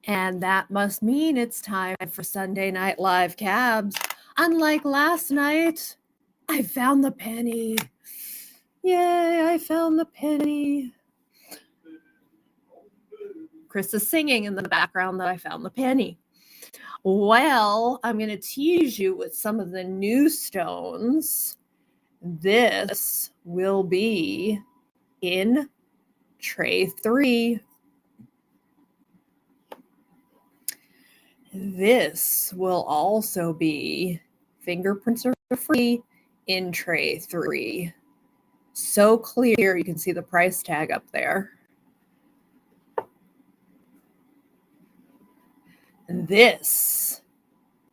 And that must mean it's time for Sunday Night Live Cabs. Unlike last night, I found the penny. Yay, I found the penny. Chris is singing in the background that I found the penny. Well, I'm going to tease you with some of the new stones. This will be in tray 3. This will also be fingerprints are free in tray 3. So clear, you can see the price tag up there. This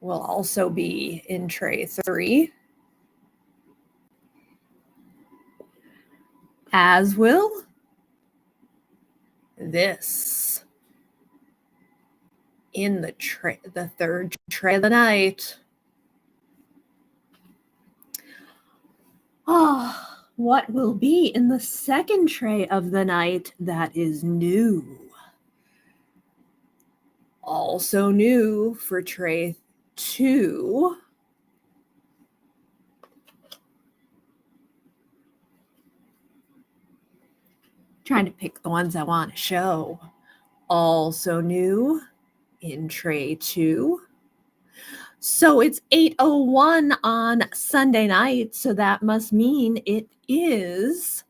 will also be in tray 3. As will this in the third tray of the night. What will be in the second tray of the night that is new? Also new for tray 2. Trying to pick the ones I want to show. Also new in tray 2. So it's 8:01 on Sunday night, so that must mean it is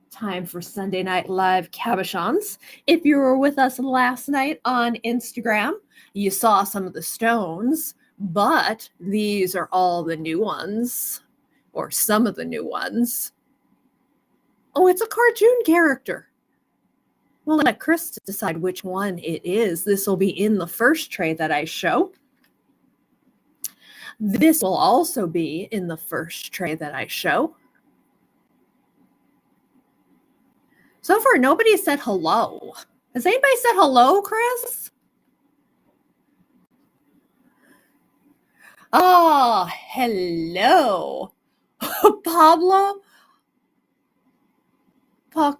time for Sunday Night Live Cabochons. If you were with us last night on Instagram, you saw some of the stones, but these are all the new ones, or some of the new ones. Oh, it's a cartoon character. We'll let Chris decide which one it is. This will be in the first tray that I show. This will also be in the first tray that I show. So far, nobody said hello. Has anybody said hello, Chris? Oh, hello. Pablo? Pablo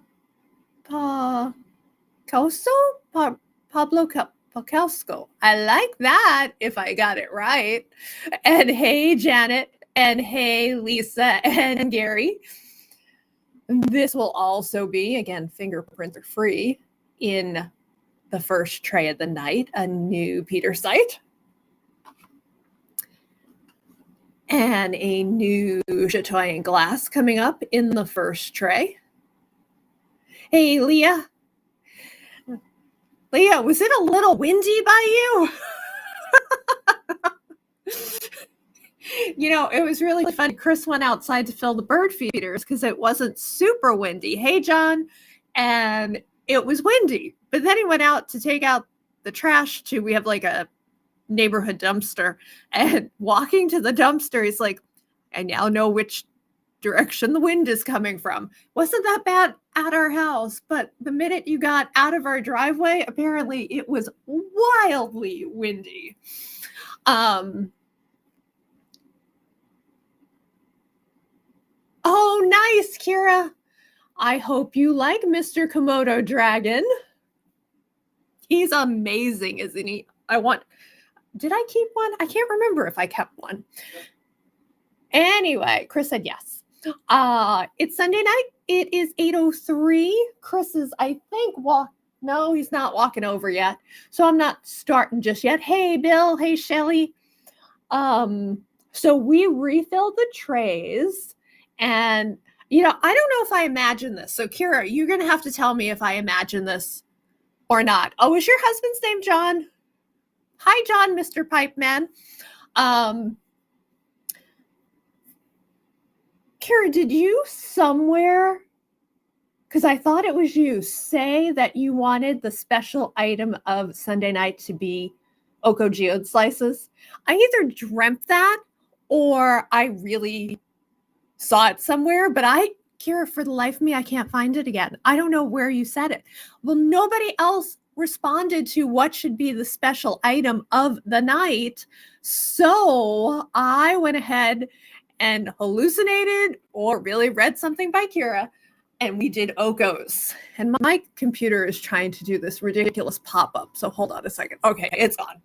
Pacalsco. I like that, if I got it right. And hey, Janet. And hey, Lisa and Gary. This will also be, again, fingerprints are free, in the first tray of the night, a new Peter site. And a new Chateau glass coming up in the first tray. Hey, Leah. Leah, was it a little windy by you? You know, it was really funny. Chris went outside to fill the bird feeders because it wasn't super windy. Hey, John. And it was windy. But then he went out to take out the trash too. We have like a neighborhood dumpster. And walking to the dumpster, he's like, I now know which direction the wind is coming from. Wasn't that bad at our house, but the minute you got out of our driveway, apparently it was wildly windy. Oh, nice, Kira. I hope you like Mr. Komodo Dragon. He's amazing, isn't he? Did I keep one? I can't remember if I kept one. Anyway, Chris said yes. It's Sunday night. It is 8:03. Chris is, I think, no, he's not walking over yet. So I'm not starting just yet. Hey, Bill. Hey, Shelly. So we refilled the trays. And, you know, I don't know if I imagine this. So, Kira, you're going to have to tell me if I imagine this or not. Oh, is your husband's name John? Hi, John, Mr. Pipe Man. Kira, did you somewhere, because I thought it was you, say that you wanted the special item of Sunday night to be Oko Geode slices? I either dreamt that or I really saw it somewhere, but Kira, for the life of me, I can't find it again. I don't know where you said it. Well, nobody else responded to what should be the special item of the night. So I went ahead and hallucinated or really read something by Kira and we did Okos. And my computer is trying to do this ridiculous pop-up. So hold on a second. Okay, it's on.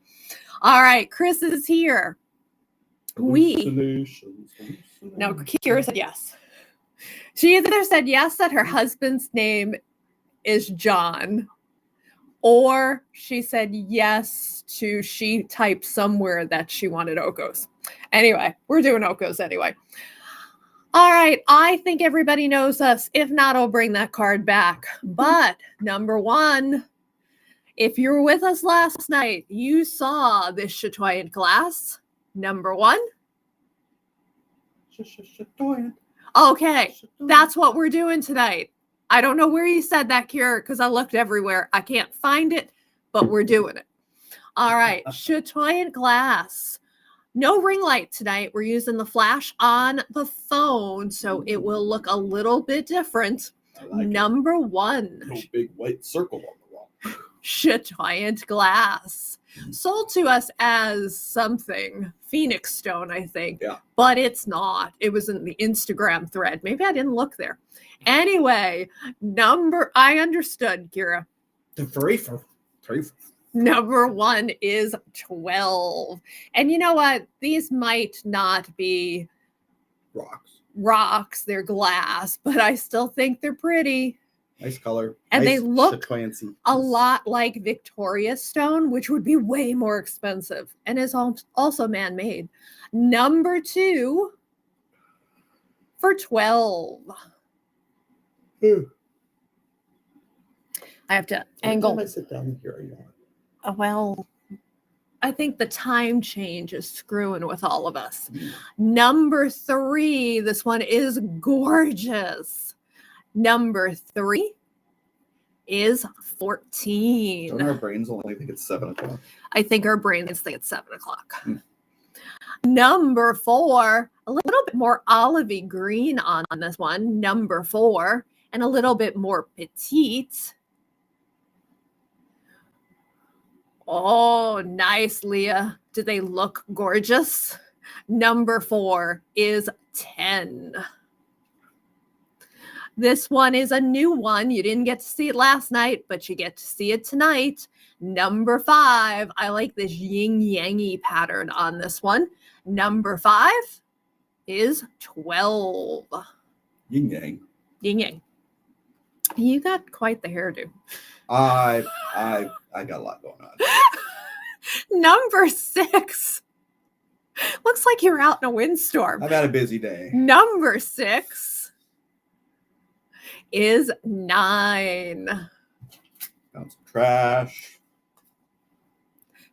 All right, Chris is here. Now, Kira said yes. She either said yes that her husband's name is John, or she said yes to she typed somewhere that she wanted Okos. Anyway, we're doing Okos anyway. All right, I think everybody knows us. If not, I'll bring that card back. But number one, if you were with us last night, you saw this chatoyant glass. Number one. Okay, that's what we're doing tonight. I don't know where you said that, Kira, because I looked everywhere. I can't find it, but we're doing it. All right, chatoyant glass. No ring light tonight. We're using the flash on the phone, so it will look a little bit different. Number one. No big white circle on the wall. Chatoyant glass. Sold to us as something, Phoenix Stone, I think. Yeah. But it's not. It was in the Instagram thread. Maybe I didn't look there. Anyway, I understood, Kira. Number one is 12. And you know what? These might not be rocks. They're glass, but I still think they're pretty. Nice color. And nice they look chatoyancy. A lot like Victoria Stone, which would be way more expensive and is also man-made. Number two for 12. I have to angle. Every time I sit down here, are you on? Well, I think the time change is screwing with all of us. Number three, this one is gorgeous. Number three is 14. Don't our brains only think it's 7 o'clock? I think our brains think it's 7 o'clock. Number four, a little bit more olivey green on this one. Number four, and a little bit more petite. Oh, nice, Leah. Do they look gorgeous? Number four is 10. This one is a new one. You didn't get to see it last night, but you get to see it tonight. Number 5. I like this yin-yangy pattern on this one. Number 5 is 12. Yin-yang. Yin-yang. You got quite the hairdo. I got a lot going on. Number 6. Looks like you're out in a windstorm. I've had a busy day. Number 6 is 9. Found some trash.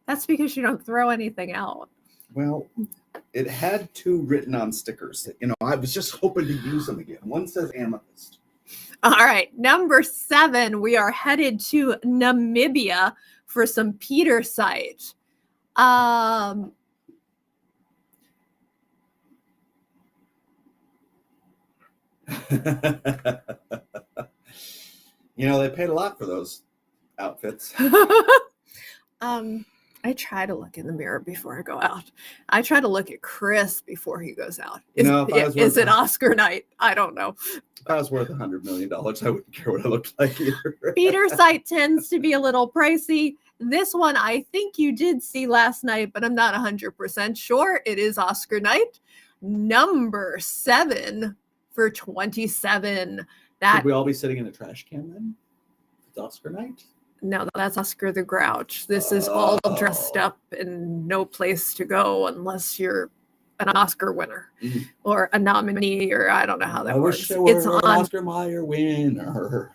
That's because you don't throw anything out. Well, it had 2 written on stickers. You know, I was just hoping to use them again. One says amethyst. All right, number 7, we are headed to Namibia for some petersite. You know, they paid a lot for those outfits. I try to look in the mirror before I go out. I try to look at Chris before he goes out. Is it Oscar night? I don't know. If I was worth $100 million, I wouldn't care what I looked like either. Petersite tends to be a little pricey. This one I think you did see last night, but I'm not 100% sure. It is Oscar night. Number 7 for 27. Should we all be sitting in a trash can then? It's Oscar night? No, that's Oscar the Grouch. This is all dressed up and no place to go unless you're an Oscar winner or a nominee, or I don't know how that works. It's on Oscar Mayer winner.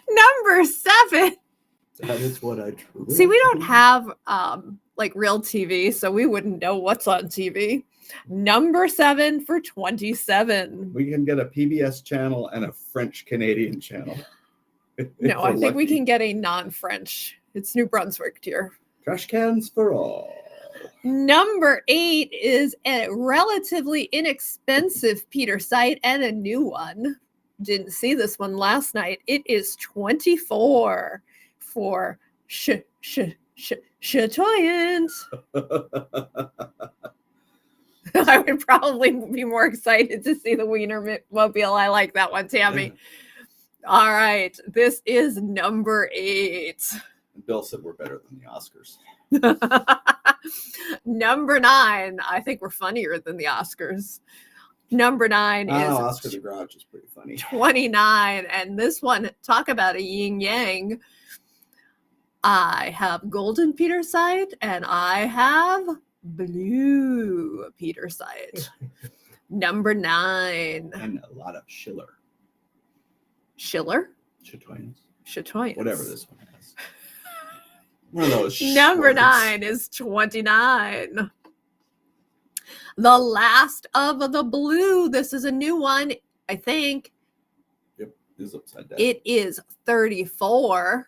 Number 7. That is what I truly see. We don't have like real TV, so we wouldn't know what's on TV. Number 7 for 27. We can get a PBS channel and a French Canadian channel. No, I think we can get a non-French. It's New Brunswick, dear. Trash cans for all. Number 8 is a relatively inexpensive petersite and a new one. Didn't see this one last night. It is 24 for chatoyant. I would probably be more excited to see the Wienermobile. I like that one, Tammy. All right. This is number 8. Bill said we're better than the Oscars. Number 9. I think we're funnier than the Oscars. Number 9 is Oscar the Grouch is pretty funny. 29. And this one, talk about a yin yang. I have golden Petersite and I have blue Petersite. Number 9. And a lot of Schiller. Schiller? Chatoyans. Whatever this one has. One of those. Number 9 is 29. The last of the blue. This is a new one, I think. Yep, it is upside down. It is 34.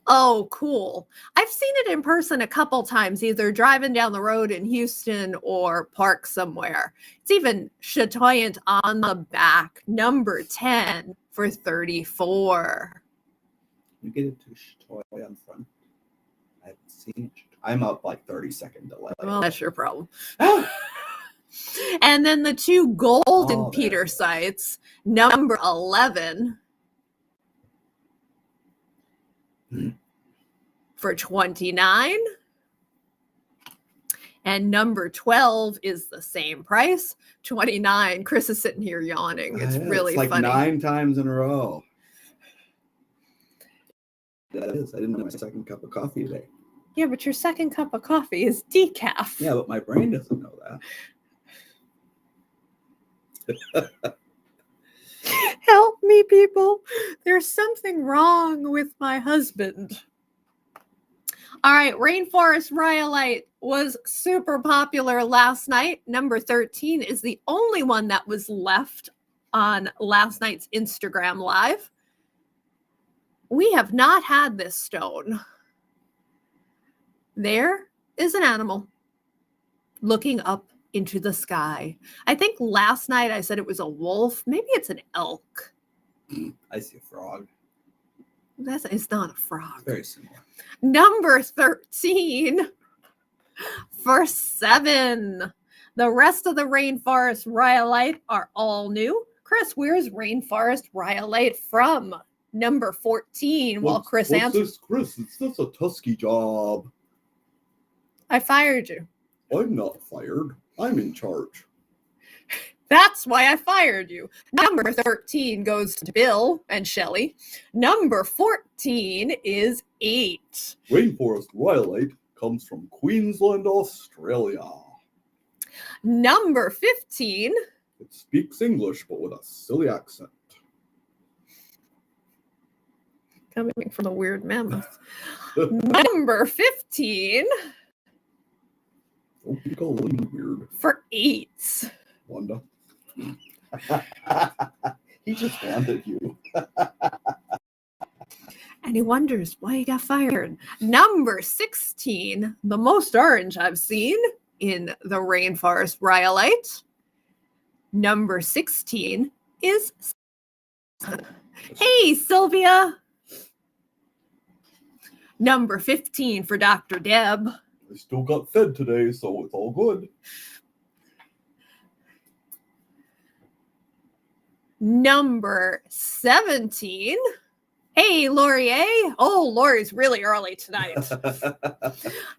Oh, cool. I've seen it in person a couple times, either driving down the road in Houston or parked somewhere. It's even chatoyant on the back. Number 10 for 34. You get it to Chatoy on front. I haven't seen it. I'm up like 30-second delay. Well, that's your problem. And then the 2 golden Petersites, number 11 for 29. And number 12 is the same price, 29. Chris is sitting here yawning. It's really like funny. 9 times in a row. That is. I didn't have my second cup of coffee today. Yeah, but your second cup of coffee is decaf. Yeah, but my brain doesn't know that. Help me, people. There's something wrong with my husband. All right, Rainforest Rhyolite was super popular last night. Number 13 is the only one that was left on last night's Instagram Live. We have not had this stone. There is an animal looking up into the sky. I think last night I said it was a wolf. Maybe it's an elk. I see a frog. It's not a frog. Very similar. Number 13 for 7. The rest of the Rainforest Rhyolite are all new. Chris, where's Rainforest Rhyolite from? Number 14. While Chris answers. This, Chris? It's just a Tusky job. I fired you. I'm not fired. I'm in charge. That's why I fired you. Number 13 goes to Bill and Shelley. Number 14 is 8. Rainforest Rhyolite comes from Queensland, Australia. Number 15. It speaks English, but with a silly accent. Coming from a weird mammoth. Number 15. Don't be calling weird. For 8. Wanda. He just wanted you. And he wonders why he got fired. Number 16, the most orange I've seen in the Rainforest Rhyolite. Number 16 is... Hey, Sylvia. Number 15 for Dr. Deb. I still got fed today, so it's all good. Number 17. Hey, Laurier. Oh, Lori's really early tonight.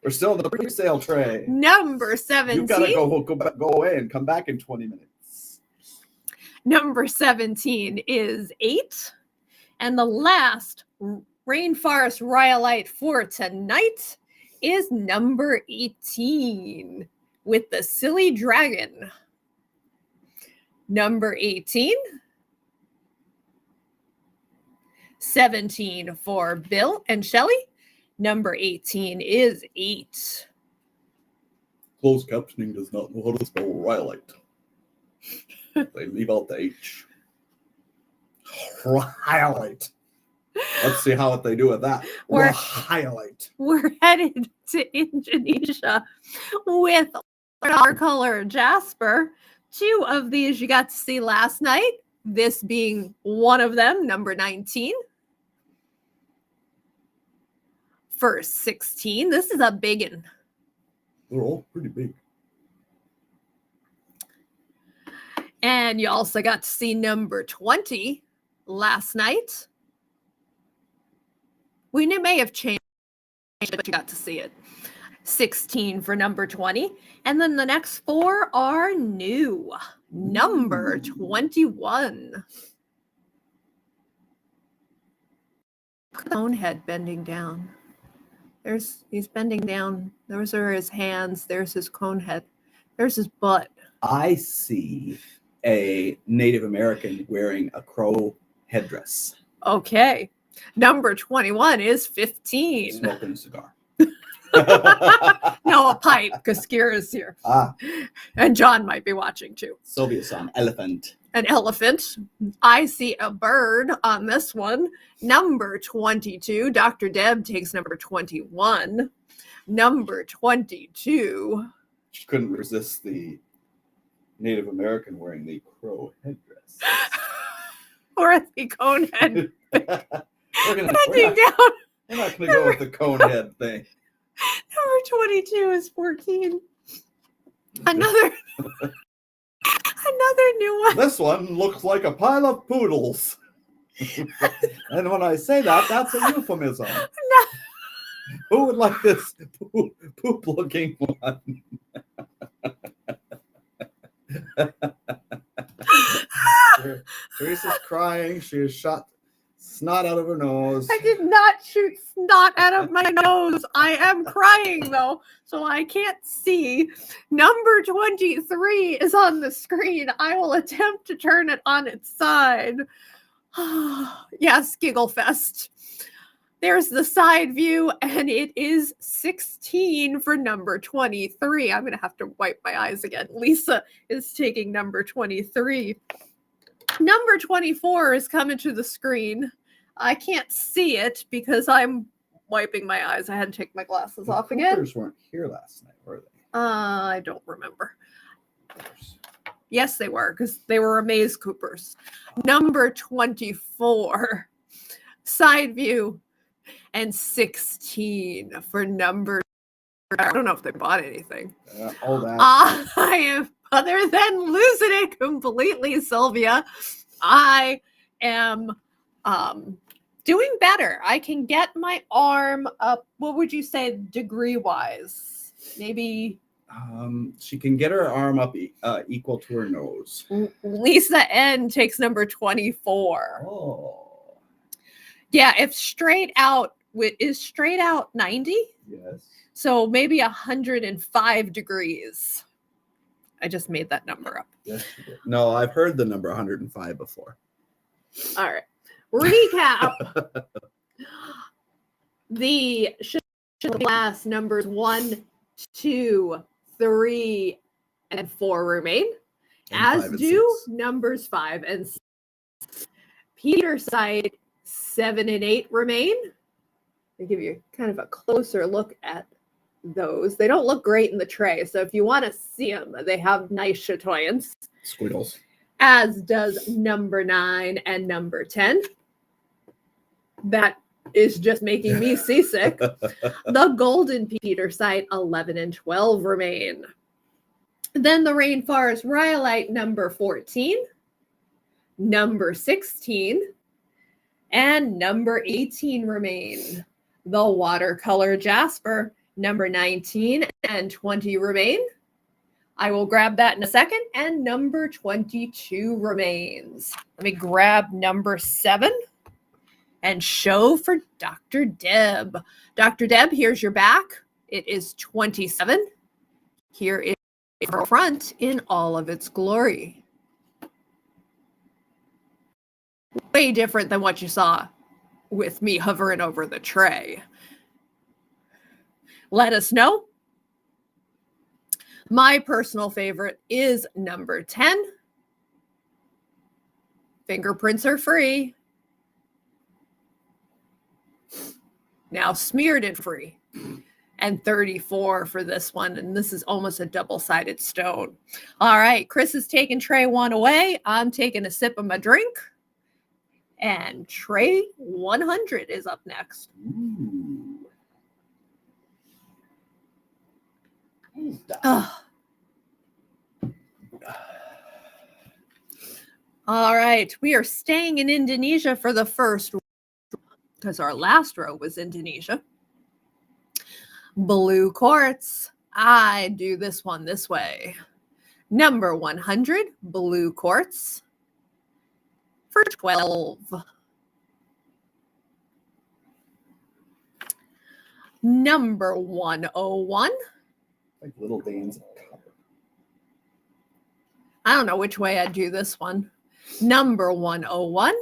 We're still in the pre-sale tray. Number 17. You gotta go away and come back in 20 minutes. Number 17 is 8. And the last Rainforest Rhyolite for tonight is number 18 with the Silly Dragon. Number 18. 17 for Bill and Shelley. Number 18 is 8. Closed captioning does not know how to spell Rhyolite. They leave out the H. Rhyolite. Let's see how they do with that. Rhyolite. We're headed to Indonesia with our color Jasper. 2 of these you got to see last night. This being one of them, number 19. for 16. This is a big one. They're all pretty big. And you also got to see number 20 last night. We may have changed, but you got to see it. 16 for number 20. And then the next 4 are new. Number 21. Cone head bending down. He's bending down. Those are his hands. There's his cone head. There's his butt. I see a Native American wearing a crow headdress. Okay. Number 21 is 15. Smoking a cigar. No, a pipe, because Kira's here. And John might be watching too. Sylvia saw an elephant. An elephant. I see a bird on this one. Number 22. Dr. Deb takes number 21. Number 22. She couldn't resist the Native American wearing the crow headdress. Or the cone head. We're not Bending down. going to go with the cone head thing. Number 22 is 14. Another new one. This one looks like a pile of poodles. And when I say that, that's a euphemism. No. Who would like this poop-looking one? Teresa's crying. She has shot snot out of her nose. I did not shoot snot out of my nose. I am crying though, so I can't see. Number 23 is on the screen. I will attempt to turn it on its side. Yes, Giggle Fest. There's the side view, and it is 16 for number 23. I'm going to have to wipe my eyes again. Lisa is taking number 23. Number 24 is coming to the screen. I can't see it because I'm wiping my eyes. I had to take my glasses off again. The Coopers weren't here last night, were they? I don't remember. Yes, they were, because they were Amaze Coopers. Number 24, side view, and 16 for number. I don't know if they bought anything. All that. I am, other than losing it completely, Sylvia, I am doing better. I can get my arm up. What would you say degree-wise? Maybe. She can get her arm up equal to her nose. Lisa N takes number 24. Oh. Yeah, if straight out is straight out 90? Yes. So maybe 105 degrees. I just made that number up. Yes, you did. No, I've heard the number 105 before. All right. Recap. The class numbers 1, 2, 3, and 4 remain, And as 5 and do 6. numbers 5 and 6. Peter side 7 and 8 remain. They give you kind of a closer look at those. They don't look great in the tray, so if you want to see them, they have nice chatoyance. Squiggles. As does number 9 and number 10. That is just making me seasick. The golden Peter site 11 and 12 remain. Then the rainforest rhyolite number 14, number 16, and number 18 remain. The watercolor jasper number 19 and 20 remain. I will grab that in a second, and number 22 remains. Let me grab number 7 and show for Dr. Deb. Dr. Deb, here's your back. It is 27. Here is her front in all of its glory. Way different than what you saw with me hovering over the tray. Let us know. My personal favorite is number 10. Fingerprints are free. Now smeared and free. And 34 for this one. And this is almost a double-sided stone. All right, Chris is taking tray 1 away. I'm taking a sip of my drink. And tray 100 is up next. Ooh. Ugh. All right, we are staying in Indonesia for the first row because our last row was Indonesia. Blue quartz. I do this one this way. Number 100, blue quartz for 12. Number 101. Like little veins of copper. I don't know which way I'd do this one. Number 101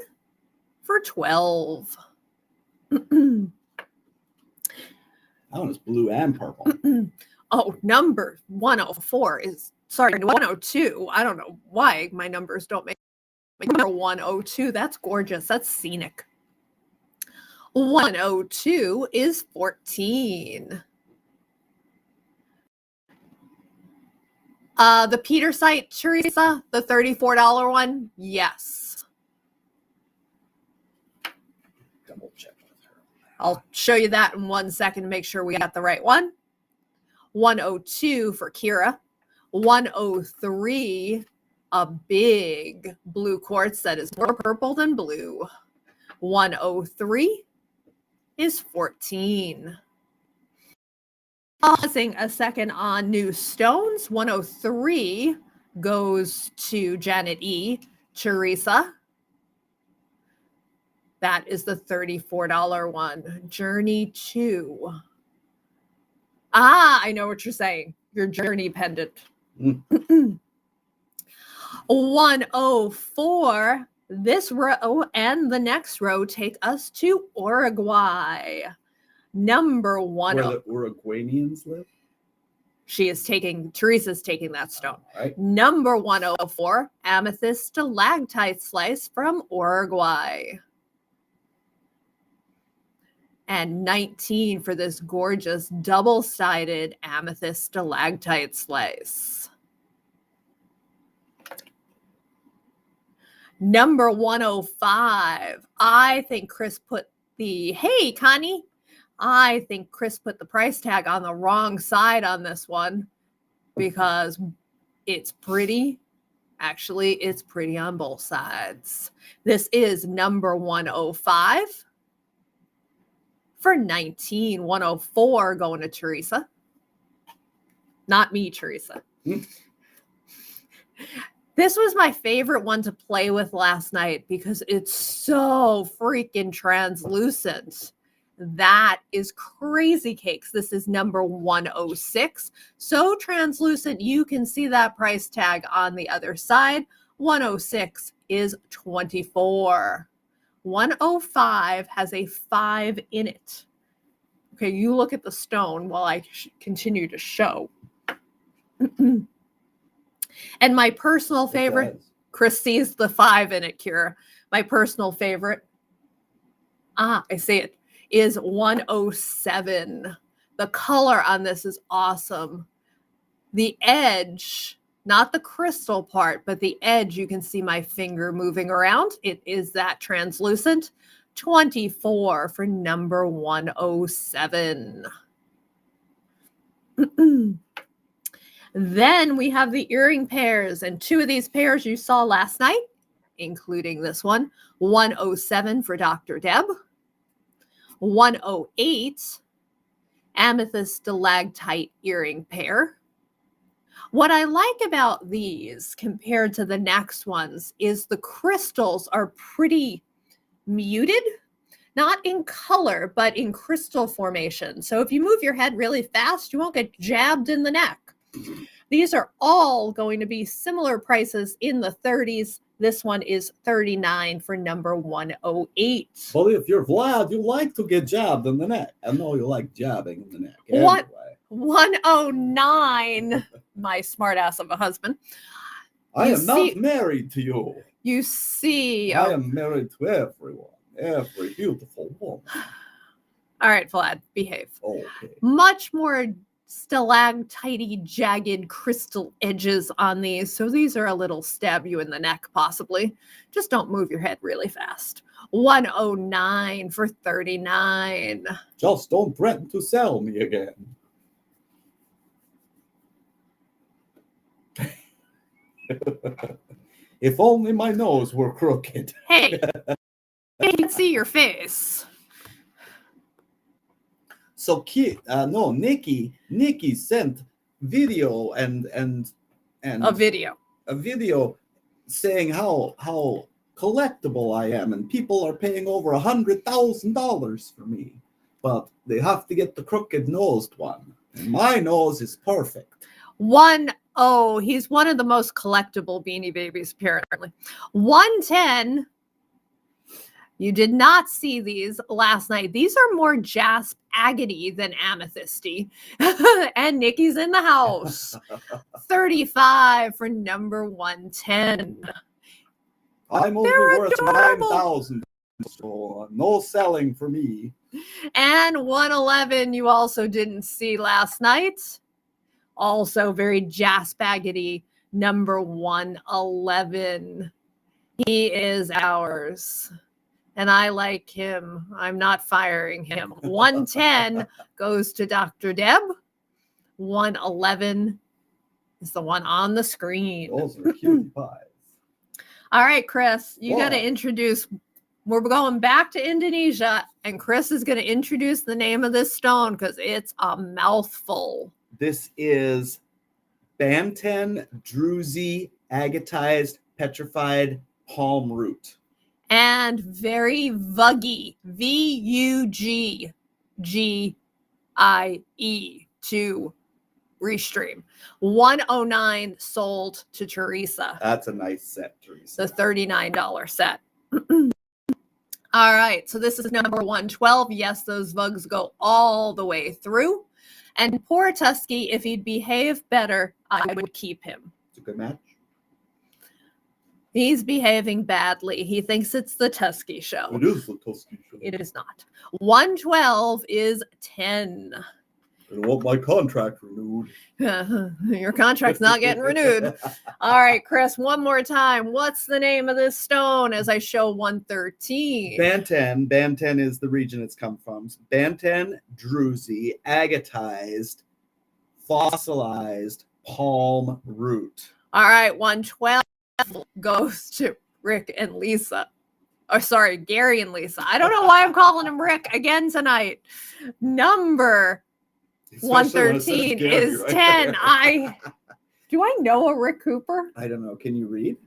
for 12. That one is blue and purple. Oh, number 104 is, sorry, 102. I don't know why my numbers don't make number 102. That's gorgeous. That's scenic. 102 is 14. The Peter site, Teresa, the $34 one? Yes. Double check with her. I'll show you that in 1 second to make sure we got the right one. 102 for Kira. 103, a big blue quartz that is more purple than blue. 103 is 14. Pausing a second on new stones. 103 goes to Janet E. Teresa. That is the $34 one. Journey 2. Ah, I know what you're saying. Your journey pendant. 104. This row and the next row take us to Uruguay. Number 1. Where the Uruguayans live? Teresa's taking that stone. Right. Number 104, amethyst stalactite slice from Uruguay. And 19 for this gorgeous double-sided amethyst stalactite slice. Number 105. I think Chris put the price tag on the wrong side on this one because it's pretty. Actually, it's pretty on both sides. This is number 105 for 19. 104 going to Teresa. Not me, Teresa. This was my favorite one to play with last night because it's so freaking translucent. That is crazy cakes. This is number 106. So translucent, you can see that price tag on the other side. 106 is 24. 105 has a 5 in it. Okay, you look at the stone while I continue to show. And my personal favorite, Chris sees the 5 in it, Kira. My personal favorite, I see it, is 107. The color on this is awesome. The edge, not the crystal part, but the edge, you can see my finger moving around. It is that translucent. 24 for number 107. Then we have the earring pairs, and 2 of these pairs you saw last night, including this one. 107 for Dr. Deb. 108, amethyst stalactite earring pair. What I like about these compared to the next ones is the crystals are pretty muted, not in color, but in crystal formation. So if you move your head really fast, you won't get jabbed in the neck. These are all going to be similar prices in the 30s. This one is 39 for number 108. Well, if you're Vlad, you like to get jabbed in the neck. I know you like jabbing in the neck. What? Anyway. 109, my smartass of a husband. I am not married to you. You see. I am married to everyone. Every beautiful woman. All right, Vlad, behave. Okay. Much more stalactite, jagged crystal edges on these. So these are a little stab you in the neck, possibly. Just don't move your head really fast. 109 for 39. Just don't threaten to sell me again. If only my nose were crooked. Hey, I can see your face. So Nikki sent video and A video. a video saying how collectible I am, and people are paying over $100,000 for me, but they have to get the crooked nosed one. And my nose is perfect. He's one of the most collectible Beanie Babies, apparently. 110. You did not see these last night. These are more jasp agate than amethysty. And Nikki's in the house. 35 for number 110. I'm only worth 9,000, so no selling for me. And 111 you also didn't see last night. Also very jasp agate, number 111. He is ours. And I like him. I'm not firing him. 110 goes to Dr. Deb. 111 is the one on the screen. Those are cutie pies. All right, Chris, you got to introduce. We're going back to Indonesia, and Chris is going to introduce the name of this stone because it's a mouthful. This is Banten Druzy agatized petrified palm root. And very vuggy, Vuggie to Restream. 109 sold to Teresa. That's a nice set, Teresa. The $39 set. All right, so this is number 112. Yes, those vugs go all the way through. And poor Tusky, if he'd behave better, I would keep him. It's a good match. He's behaving badly. He thinks it's the Tusky show. It is the Tusky show. It is not. 112 is 10. I don't want my contract renewed. Your contract's not getting renewed. All right, Chris, one more time. What's the name of this stone as I show 113? Banten is the region it's come from. Banten Druzy agatized fossilized palm root. All right, 112 goes to Rick and Lisa. Oh, sorry, Gary and Lisa. I don't know why I'm calling him Rick again tonight. Number 113 is right 10. Do I know a Rick Cooper? I don't know. Can you read?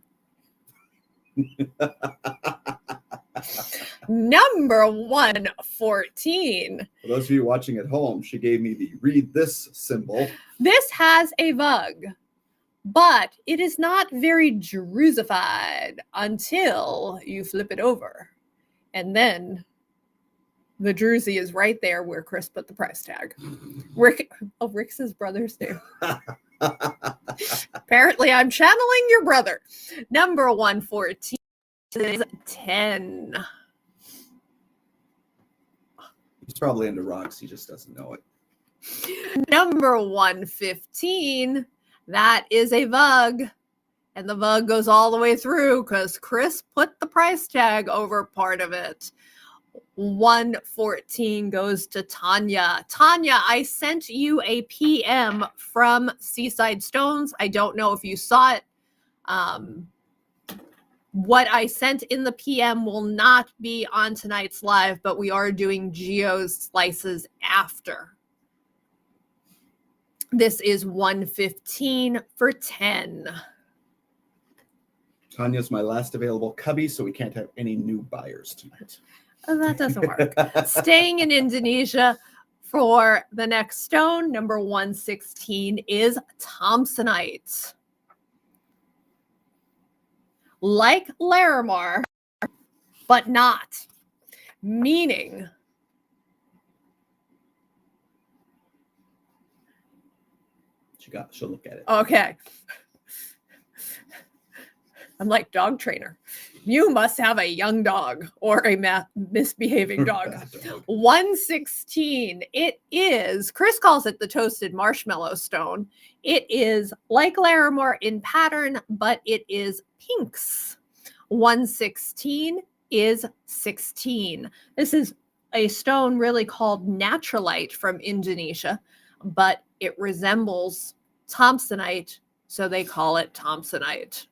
Number 114. For those of you watching at home, she gave me the read this symbol. This has a vug, but it is not very druzified until you flip it over. And then the druzy is right there where Chris put the price tag. Rick's his brother's name. Apparently, I'm channeling your brother. Number 114 is 10. He's probably into rocks. He just doesn't know it. Number 115, that is a vug. And the vug goes all the way through because Chris put the price tag over part of it. 114 goes to Tanya. Tanya, I sent you a PM from Seaside Stones. I don't know if you saw it. What I sent in the PM will not be on tonight's live, but we are doing Geo's slices after. This is 115 for 10. Tanya's my last available cubby, so we can't have any new buyers tonight. Oh, that doesn't work. Staying in Indonesia for the next stone, number 116 is Thompsonite. Like Larimar, but not. Meaning, she'll look at it. Okay. I'm like dog trainer. You must have a young dog or a misbehaving dog. 116. It is, Chris calls it the toasted marshmallow stone. It is like Larimar in pattern, but it is pinks. 116 is 16. This is a stone really called naturalite from Indonesia, but it resembles Thompsonite So they call it Thompsonite.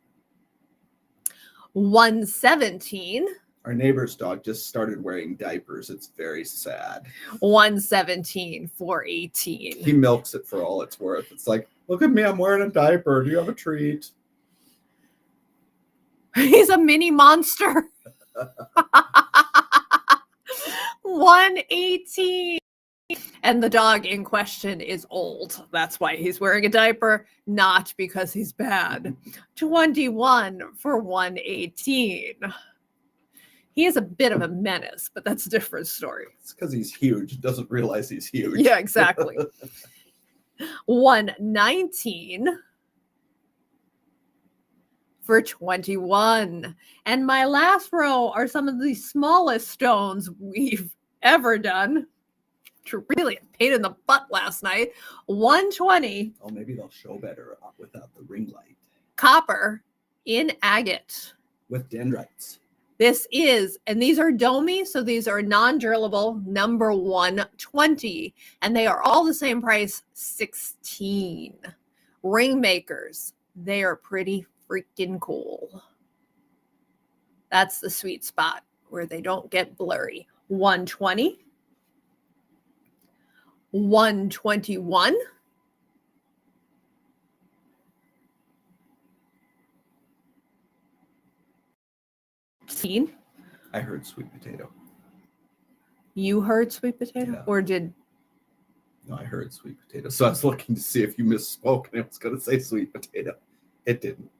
117. Our neighbor's dog just started wearing diapers. It's very sad. 117, 418. He milks it for all it's worth. It's like, look at me, I'm wearing a diaper. Do you have a treat? He's a mini monster. 118. And the dog in question is old. That's why he's wearing a diaper, not because he's bad. 21 for 118. He is a bit of a menace, but that's a different story. It's because he's huge. He doesn't realize he's huge. Yeah, exactly. 119 for 21. And my last row are some of the smallest stones we've ever done. Really a pain in the butt last night. 120. Oh, maybe they'll show better without the ring light. Copper in agate. With dendrites. This is, and these are domey, so these are non-drillable, number 120. And they are all the same price, 16. Ring makers, they are pretty freaking cool. That's the sweet spot where they don't get blurry. 120. 121. I heard sweet potato. You heard sweet potato? Yeah. Or did... No, I heard sweet potato. So I was looking to see if you misspoke and it was going to say sweet potato. It didn't.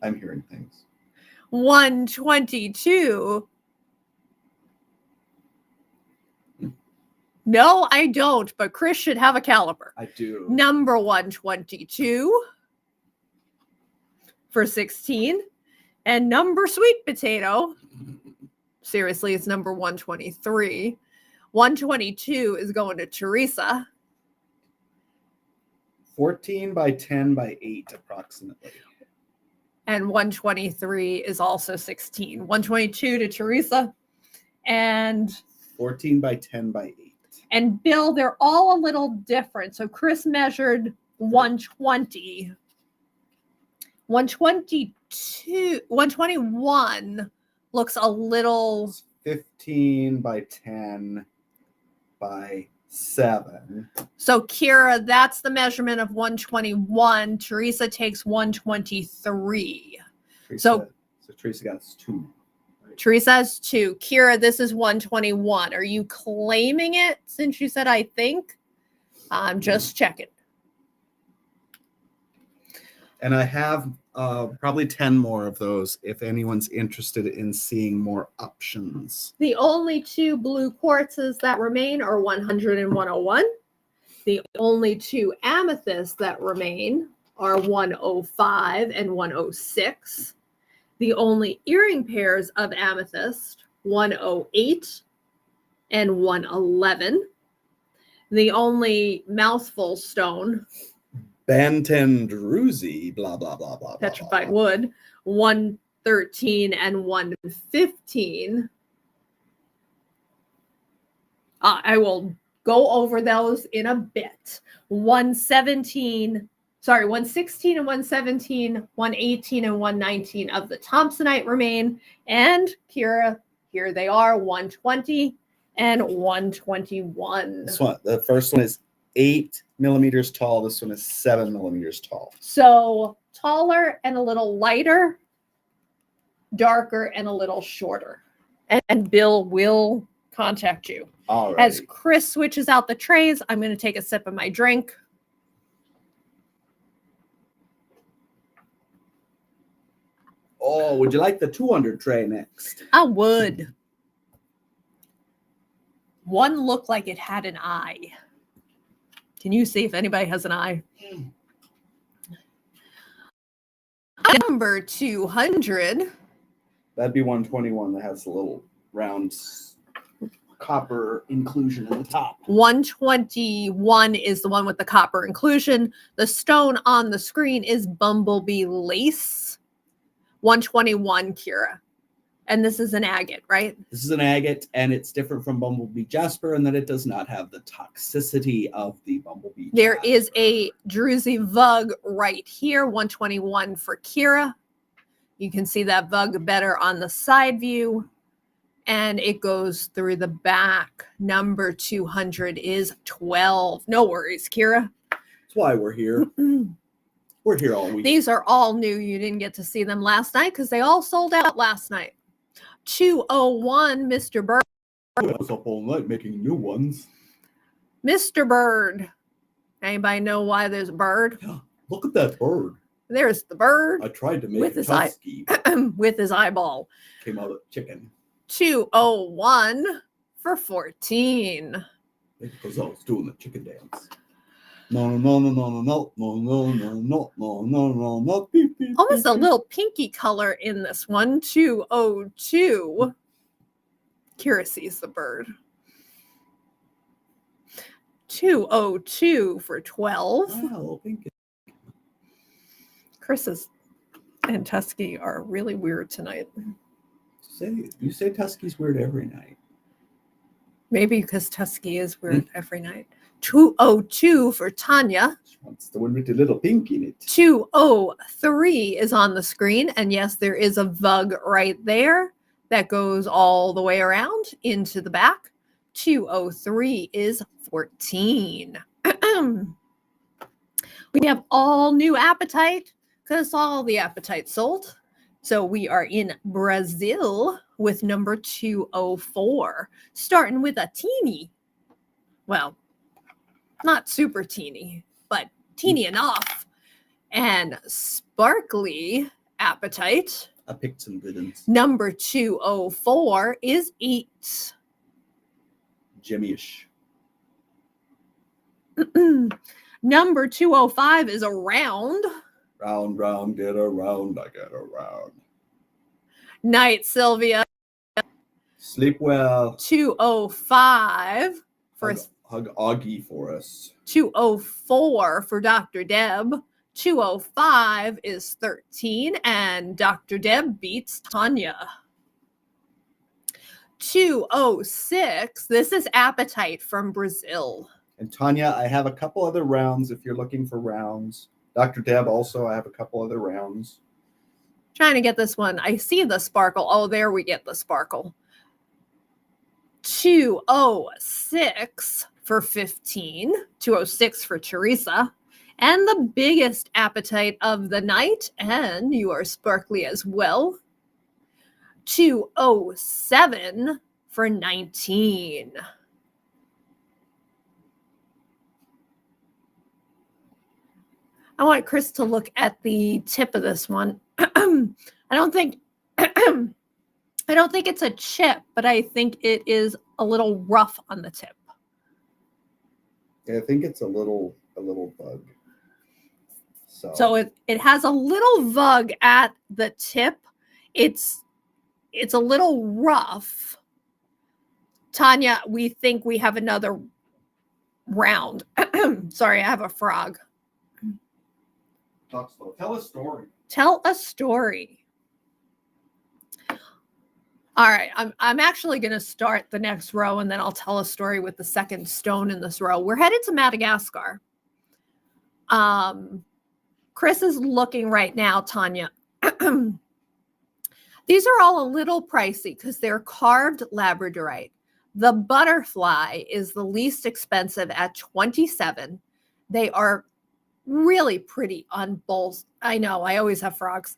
I'm hearing things. 122. No, I don't, but Chris should have a caliper. I do. Number 122 for 16. And number sweet potato, seriously, it's number 123. 122 is going to Teresa. 14 by 10 by 8 approximately. And 123 is also 16. 122 to Teresa. And 14 by 10 by 8. And Bill, they're all a little different. So Chris measured 120. 121 looks a little... 15 by 10 by 7. So Kira, that's the measurement of 121. Teresa takes 123. So Teresa got 2. Right? Teresa has 2. Kira, this is 121. Are you claiming it since you said I think? I'm just checking. And I have probably 10 more of those if anyone's interested in seeing more options. The only 2 blue quartzes that remain are 100 and 101. The only 2 amethysts that remain are 105 and 106. The only earring pairs of amethyst, 108 and 111. The only mouthful stone, Banten Druzy, blah, blah, blah, blah. petrified wood, 113 and 115. I will go over those in a bit. 116 and 117, 118 and 119 of the Thompsonite remain. And Kira, here they are, 120 and 121. This one, the first one is 8 millimeters tall. This one is 7 millimeters tall. So taller and a little lighter, darker and a little shorter. And Bill will contact you. All right. As Chris switches out the trays, I'm going to take a sip of my drink. Oh, would you like the 200 tray next? I would. One looked like it had an eye. Can you see if anybody has an eye? Number 200. That'd be 121 that has a little round copper inclusion in the top. 121 is the one with the copper inclusion. The stone on the screen is bumblebee lace. 121, Kira. And this is an agate, right? This is an agate, and it's different from Bumblebee Jasper in that it does not have the toxicity of the Bumblebee There Jasper. is a druzy vug right here, 121 for Kira. You can see that vug better on the side view. And it goes through the back. Number 200 is 12. No worries, Kira. That's why we're here. We're here all week. These are all new. You didn't get to see them last night because they all sold out last night. 201, Mr. Bird. I was up all night making new ones. Mr. Bird. Anybody know why there's a bird? Yeah, look at that bird. There's the bird I tried to make with a his eye, tusky. with his eyeball. Came out of chicken. 201 for 14. Because I was doing the chicken dance. No, no, no, no, no, no, no, no, no, no, no, no, no, no. Beep, beep, Almost beep, a little pinky color in this one. 202. Kira sees the bird. 202 for 12. Wow, pinky. Chris's and Tusky are really weird tonight. You say Tusky's weird every night. Maybe because Tusky is weird every night. 202 for Tanya. That's the one with the little pink in it. 203 is on the screen. And yes, there is a vug right there that goes all the way around into the back. 203 is 14. We have all new appetite because all the appetite sold. So we are in Brazil with number 204, starting with a teeny. Well, not super teeny, but teeny enough. And sparkly appetite. I picked some good ones. Number 204 is 8. Jimmy-ish. Number 205 is a round. Round, round, get around, I get around. Night, Sylvia. Sleep well. 205 for hug Augie for us. 204 for Dr. Deb. 205 is 13, and Dr. Deb beats Tanya. 206, this is Appetite from Brazil. And Tanya, I have a couple other rounds if you're looking for rounds. Dr. Deb also, I have a couple other rounds. Trying to get this one. I see the sparkle. Oh, there we get the sparkle. 206 for 15. 206 for Teresa. And the biggest appetite of the night, and you are sparkly as well. 207 for 19. I want Chris to look at the tip of this one. I don't think it's a chip, but I think it is a little rough on the tip. Yeah, I think it's a little bug. So it has a little vug at the tip. It's a little rough. Tanya, we think we have another round. Sorry, I have a frog. Talk slow. Tell a story. Tell a story. All right, I'm actually going to start the next row, and then I'll tell a story with the second stone in this row. We're headed to Madagascar. Chris is looking right now, Tanya. These are all a little pricey because they're carved labradorite. The butterfly is the least expensive at $27. They are really pretty on bowls. I know, I always have frogs.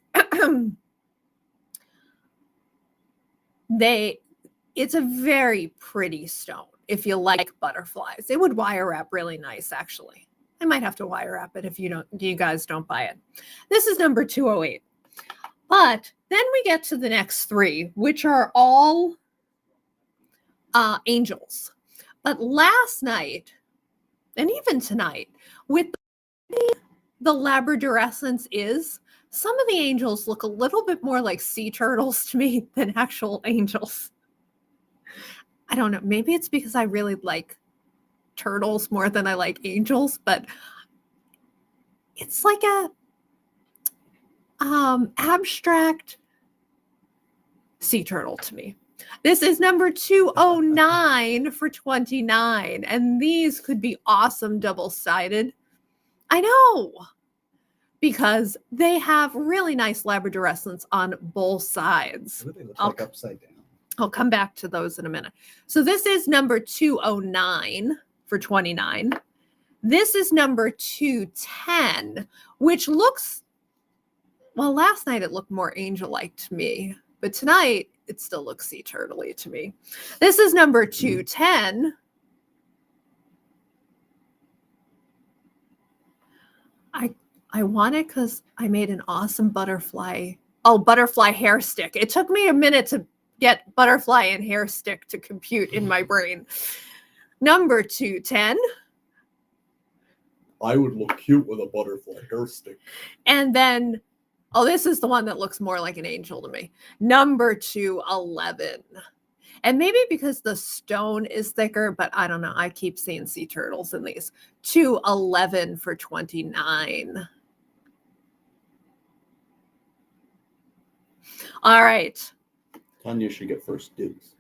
It's a very pretty stone if you like butterflies. It would wire wrap really nice, actually. I might have to wire wrap it if you guys don't buy it. This is number 208. But then we get to the next three, which are all angels. But last night, and even tonight, with the labradorescence is, some of the angels look a little bit more like sea turtles to me than actual angels. I don't know. Maybe it's because I really like turtles more than I like angels, but it's like a abstract sea turtle to me. This is number 209 for 29. And these could be awesome double-sided. I know. Because they have really nice labradorescence on both sides. What do they look like upside down? I'll come back to those in a minute. So this is number 209 for 29. This is number 210, which looks, well, last night it looked more angel-like to me, but tonight it still looks sea turtle-y to me. This is number 210. I want it because I made an awesome butterfly hair stick. It took me a minute to get butterfly and hair stick to compute in my brain. Number 210. I would look cute with a butterfly hair stick. And then, oh, this is the one that looks more like an angel to me. Number 211. And maybe because the stone is thicker, but I don't know. I keep seeing sea turtles in these. 211 for 29. All right. Tanya should get first dibs.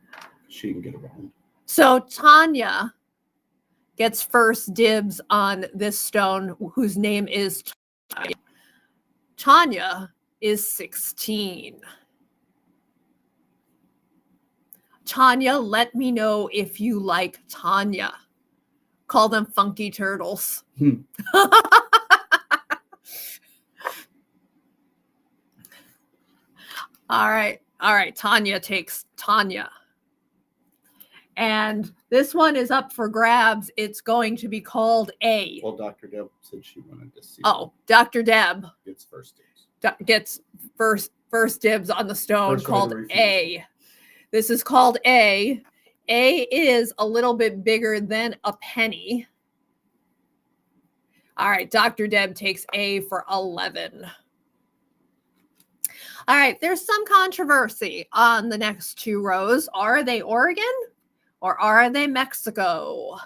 She can get around. So Tanya gets first dibs on this stone, whose name is Tanya. Tanya is 16. Tanya, let me know if you like Tanya. Call them funky turtles. All right. Tanya takes Tanya. And this one is up for grabs. It's going to be called A. Well, Dr. Deb said she wanted to see. Oh, Dr. Deb Gets first dibs. Gets first dibs on the stone First called A. This is called A. A is a little bit bigger than a penny. All right, Dr. Deb takes A for 11. All right, there's some controversy on the next two rows. Are they Oregon or are they Mexico?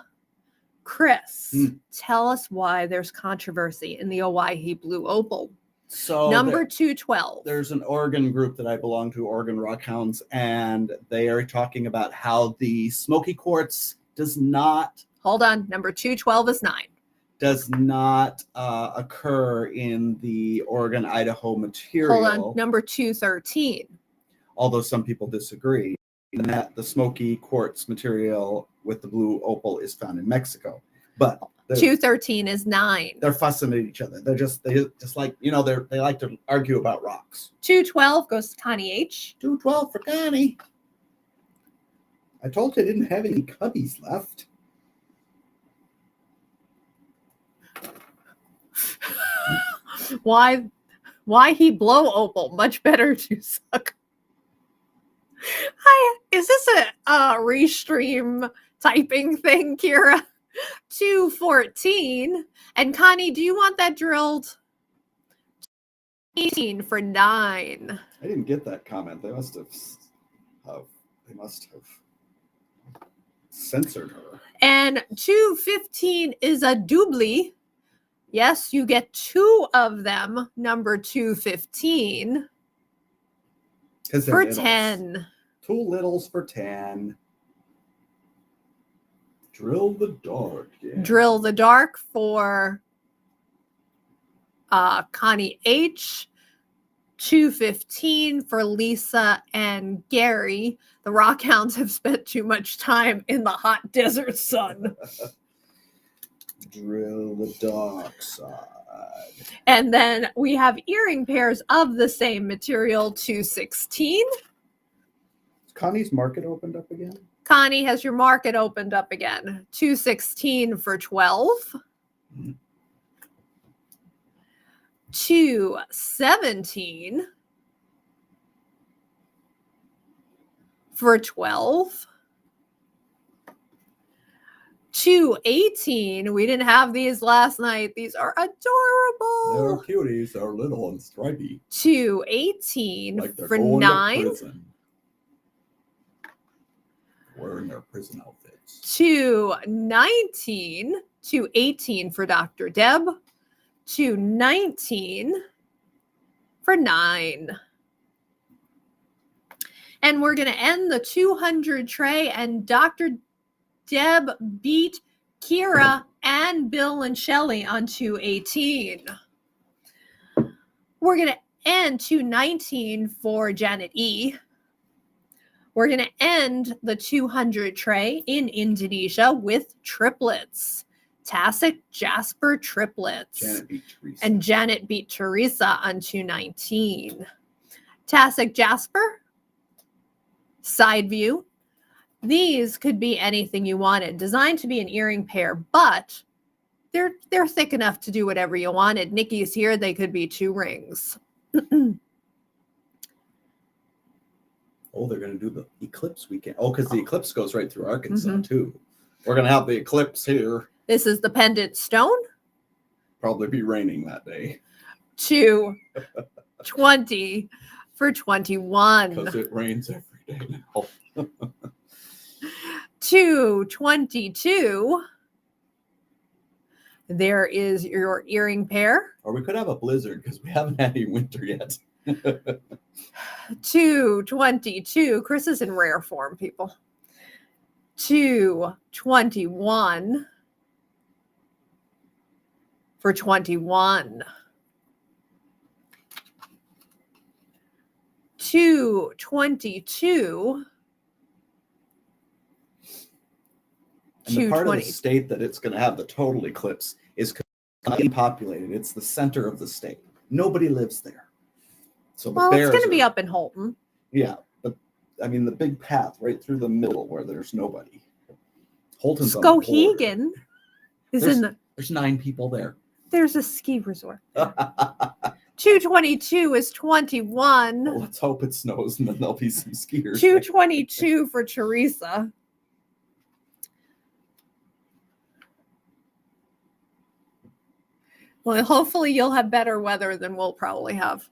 Chris, tell us why there's controversy in the Owyhee Blue Opal. So number 212. There's an Oregon group that I belong to, Oregon Rockhounds, and they are talking about how the smoky quartz does not. Hold on, number 212 is 9. Does not occur in the Oregon-Idaho material. Hold on, number 213. Although some people disagree, and that the smoky quartz material with the blue opal is found in Mexico. But 213 is 9. They're fussing at each other. They just like, they like to argue about rocks. 212 goes to Connie H. 212 for Connie. I told you I didn't have any cubbies left. Why he blow opal? Much better to suck. Hi, is this a restream typing thing, Kira? 214. And Connie, do you want that drilled? 18 for 9. I didn't get that comment. They must have censored her. And 215 is a doubly. Yes, you get 2 of them, number 215, for littles. 10. 2 littles for 10. Drill the dark. Yeah. Drill the dark for Connie H. 215 for Lisa and Gary. The Rockhounds have spent too much time in the hot desert sun. Drill the dark side. And then we have earring pairs of the same material, 216. Connie's market opened up again? Connie, has your market opened up again? 216 for 12. 217 for 12. 218. We didn't have these last night. These are adorable. They're cuties. They're little and stripy. 218 like for 9. Wearing their prison outfits. 219. 218 for Dr. Deb. 219 for 9. And we're going to end the 200 tray, and Dr. Deb beat Kira and Bill and Shelley on 218. We're going to end 219 for Janet E. We're going to end the 200 tray in Indonesia with triplets. Tasik Jasper triplets. Janet beat Teresa. And Janet beat Teresa on 219. Tasik Jasper, side view. These could be anything you wanted. Designed to be an earring pair, but they're thick enough to do whatever you wanted. Nikki's here. They could be 2 rings. Oh, they're going to do the eclipse weekend. Oh, because the eclipse goes right through Arkansas, too. We're going to have the eclipse here. This is the pendant stone. Probably be raining that day. 220 for 21. Because it rains every day now. 222. There is your earring pair. Or we could have a blizzard because we haven't had any winter yet. 222. Chris is in rare form, people. 221 for 21. 222. And the part of the state that it's going to have the total eclipse is completely populated. It's the center of the state. Nobody lives there. So well, it's going to be up in Holton. Yeah, but I mean the big path right through the middle where there's nobody. Holton's Skowhegan is in the. There's 9 people there. There's a ski resort. 222 is 21. Well, let's hope it snows and then there'll be some skiers. 222 for Teresa. Well, hopefully you'll have better weather than we'll probably have.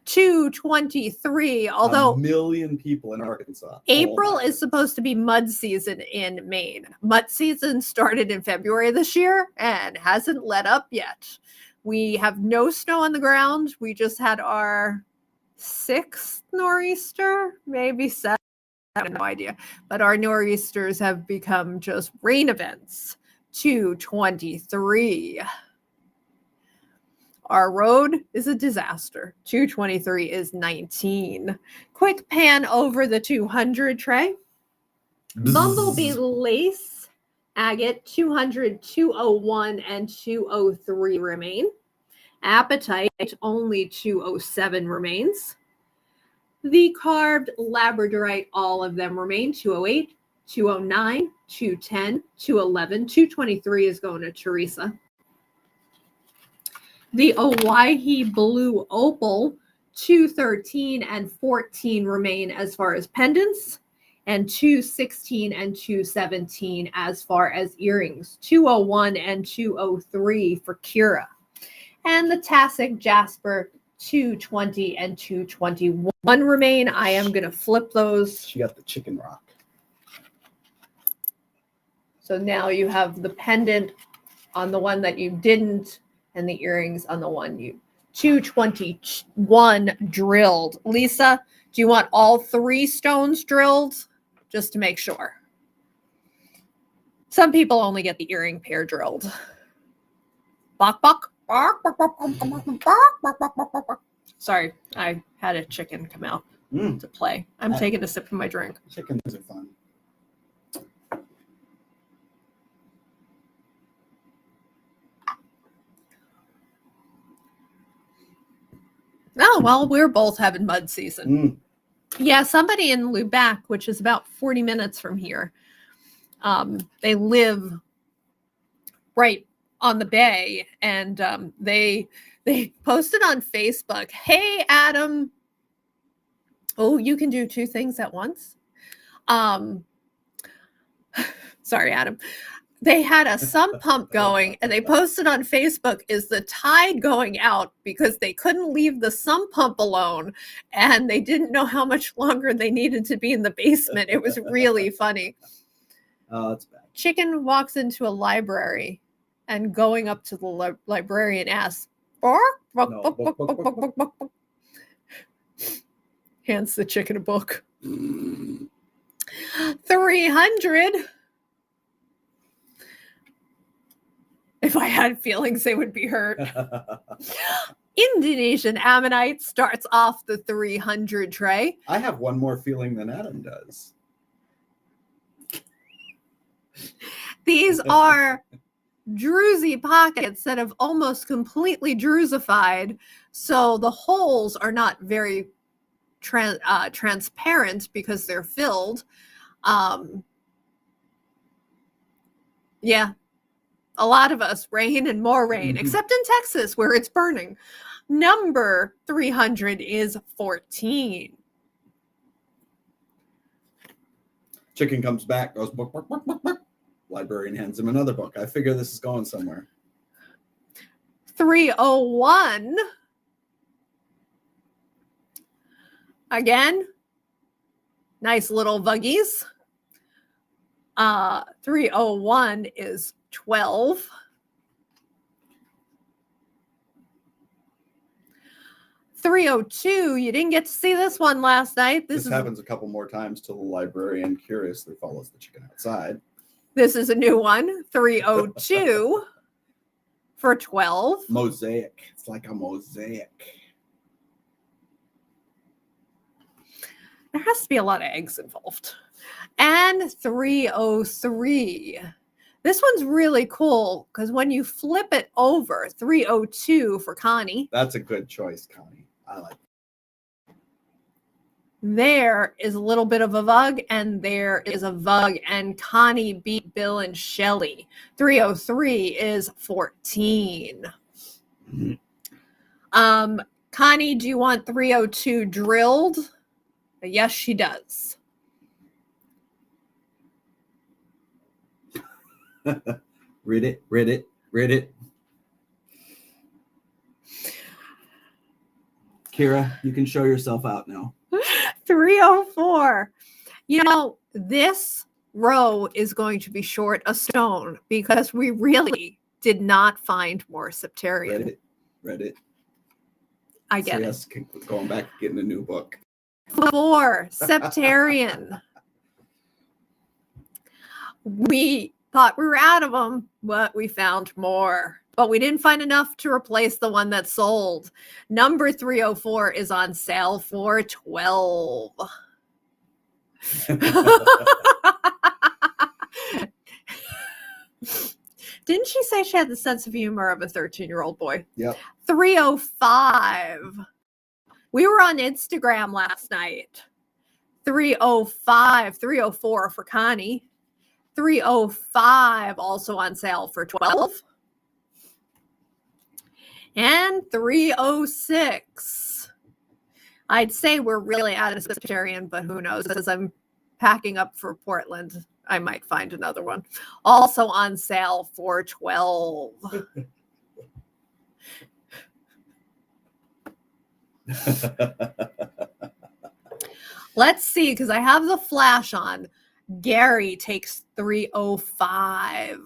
223, although 1 million people in Arkansas. April is supposed to be mud season in Maine. Mud season started in February this year and hasn't let up yet. We have no snow on the ground. We just had our 6th nor'easter, maybe 7. I have no idea. But our nor'easters have become just rain events. 223. Our road is a disaster. 223 is 19. Quick pan over the 200 tray. Bumblebee Lace, Agate, 200, 201, and 203 remain. Appetite, only 207 remains. The carved Labradorite, all of them remain. 208, 209, 210, 211, 223 is going to Teresa. The Owyhee Blue Opal, 213 and 14 remain as far as pendants, and 216 and 217 as far as earrings. 201 and 203 for Kira. And the Tasik Jasper, 220 and 221 remain. I am going to flip those. She got the chicken rock. So now you have the pendant on the one that you didn't, and the earrings on the one you 221 drilled. Lisa, do you want all 3 stones drilled? Just to make sure. Some people only get the earring pair drilled. Bok bok. Sorry, I had a chicken come out to play. I'm taking a sip from my drink. Chickens are fun. Oh, well, we're both having mud season. Yeah, somebody in Lubac, which is about 40 minutes from here, they live right on the bay, and they posted on Facebook, "Hey, Adam." Oh, you can do 2 things at once. Sorry, Adam. They had a sump pump going, and they posted on Facebook, "Is the tide going out?" Because they couldn't leave the sump pump alone, and they didn't know how much longer they needed to be in the basement. It was really funny. Oh, that's bad. Chicken walks into a library, and going up to the librarian asks, "Bark, bark, bark, bark, bark, bark, bark, bark." Hands the chicken a book. 300. If I had feelings, they would be hurt. Indonesian Ammonite starts off the 300 tray. I have one more feeling than Adam does. These are druzy pockets that have almost completely drusified, so the holes are not very transparent because they're filled. Yeah, a lot of us, rain and more rain, except in Texas where it's burning. Number 300 is 14. Chicken comes back, goes, book, book, book, book, book. Librarian hands him another book. I figure this is going somewhere. 301. Again, nice little vuggies. 301 is 12. 302, you didn't get to see this one last night. This happens a couple more times till the librarian curiously follows the chicken outside. This is a new one. 302 for 12. Mosaic. It's like a mosaic. There has to be a lot of eggs involved. And 303. This one's really cool because when you flip it over, 302 for Connie. That's a good choice, Connie. I like it. There is a little bit of a vug, and there is a vug, and Connie beat Bill and Shelley. 303 is 14. Connie, do you want 302 drilled? Yes, she does. Read it, read it, read it. Kira, you can show yourself out now. 304. You know, this row is going to be short a stone because we really did not find more septarian. Read it. I get it. Going back, getting a new book. 4, septarian. We thought we were out of them, but we found more. But we didn't find enough to replace the one that sold. Number 304 is on sale for 12. Didn't she say she had the sense of humor of a 13-year-old boy? Yep. 305. We were on Instagram last night. 305, 304 for Connie. 305 also on sale for 12. And 306. I'd say we're really out of septarian, but who knows? As I'm packing up for Portland, I might find another one. Also on sale for 12. Let's see, because I have the flash on. Gary takes 305.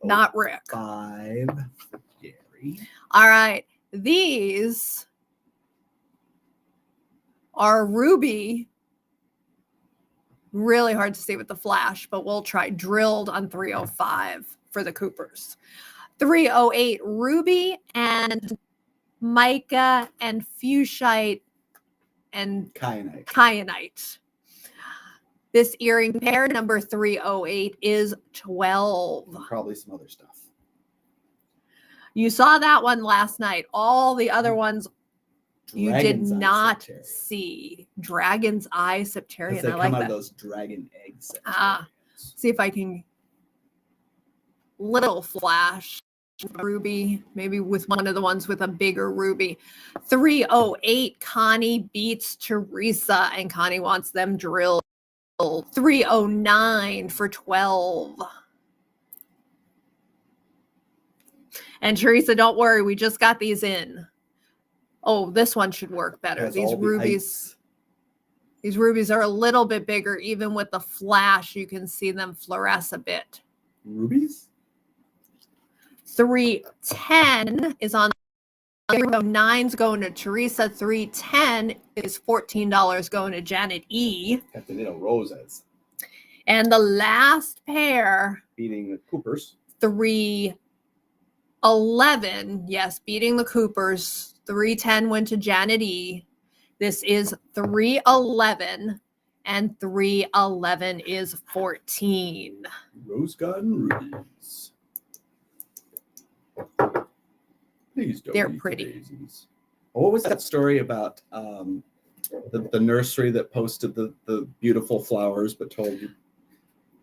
Not Rick. 5. Gary. All right. These are ruby. Really hard to see with the flash, but we'll try drilled on 305 for the Coopers. 308 ruby and mica and fuchsite and kyanite. This earring pair, number 308, is 12. Probably some other stuff. You saw that one last night. All the other ones you did not see. Dragon's Eye Septarian. They I like come out that. of those dragon eggs. See if I can little flash ruby, maybe with one of the ones with a bigger ruby. 308, Connie beats Teresa, and Connie wants them drilled. 309 for 12. And Teresa, don't worry, we just got these in. Oh, this one should work better. These rubies are a little bit bigger. Even with the flash, you can see them fluoresce a bit. Rubies? 310 is on $9's going to Teresa. $3.10 is $14 going to Janet E. Got the little roses. And the last pair, Beating the Coopers. $3.11. Yes, beating the Coopers. $3.10 went to Janet E. This is $3.11. And $3.11 is $14. Rose Garden Rubies. Please don't. They're eat the pretty. daisies. What was that story about the nursery that posted the beautiful flowers but told you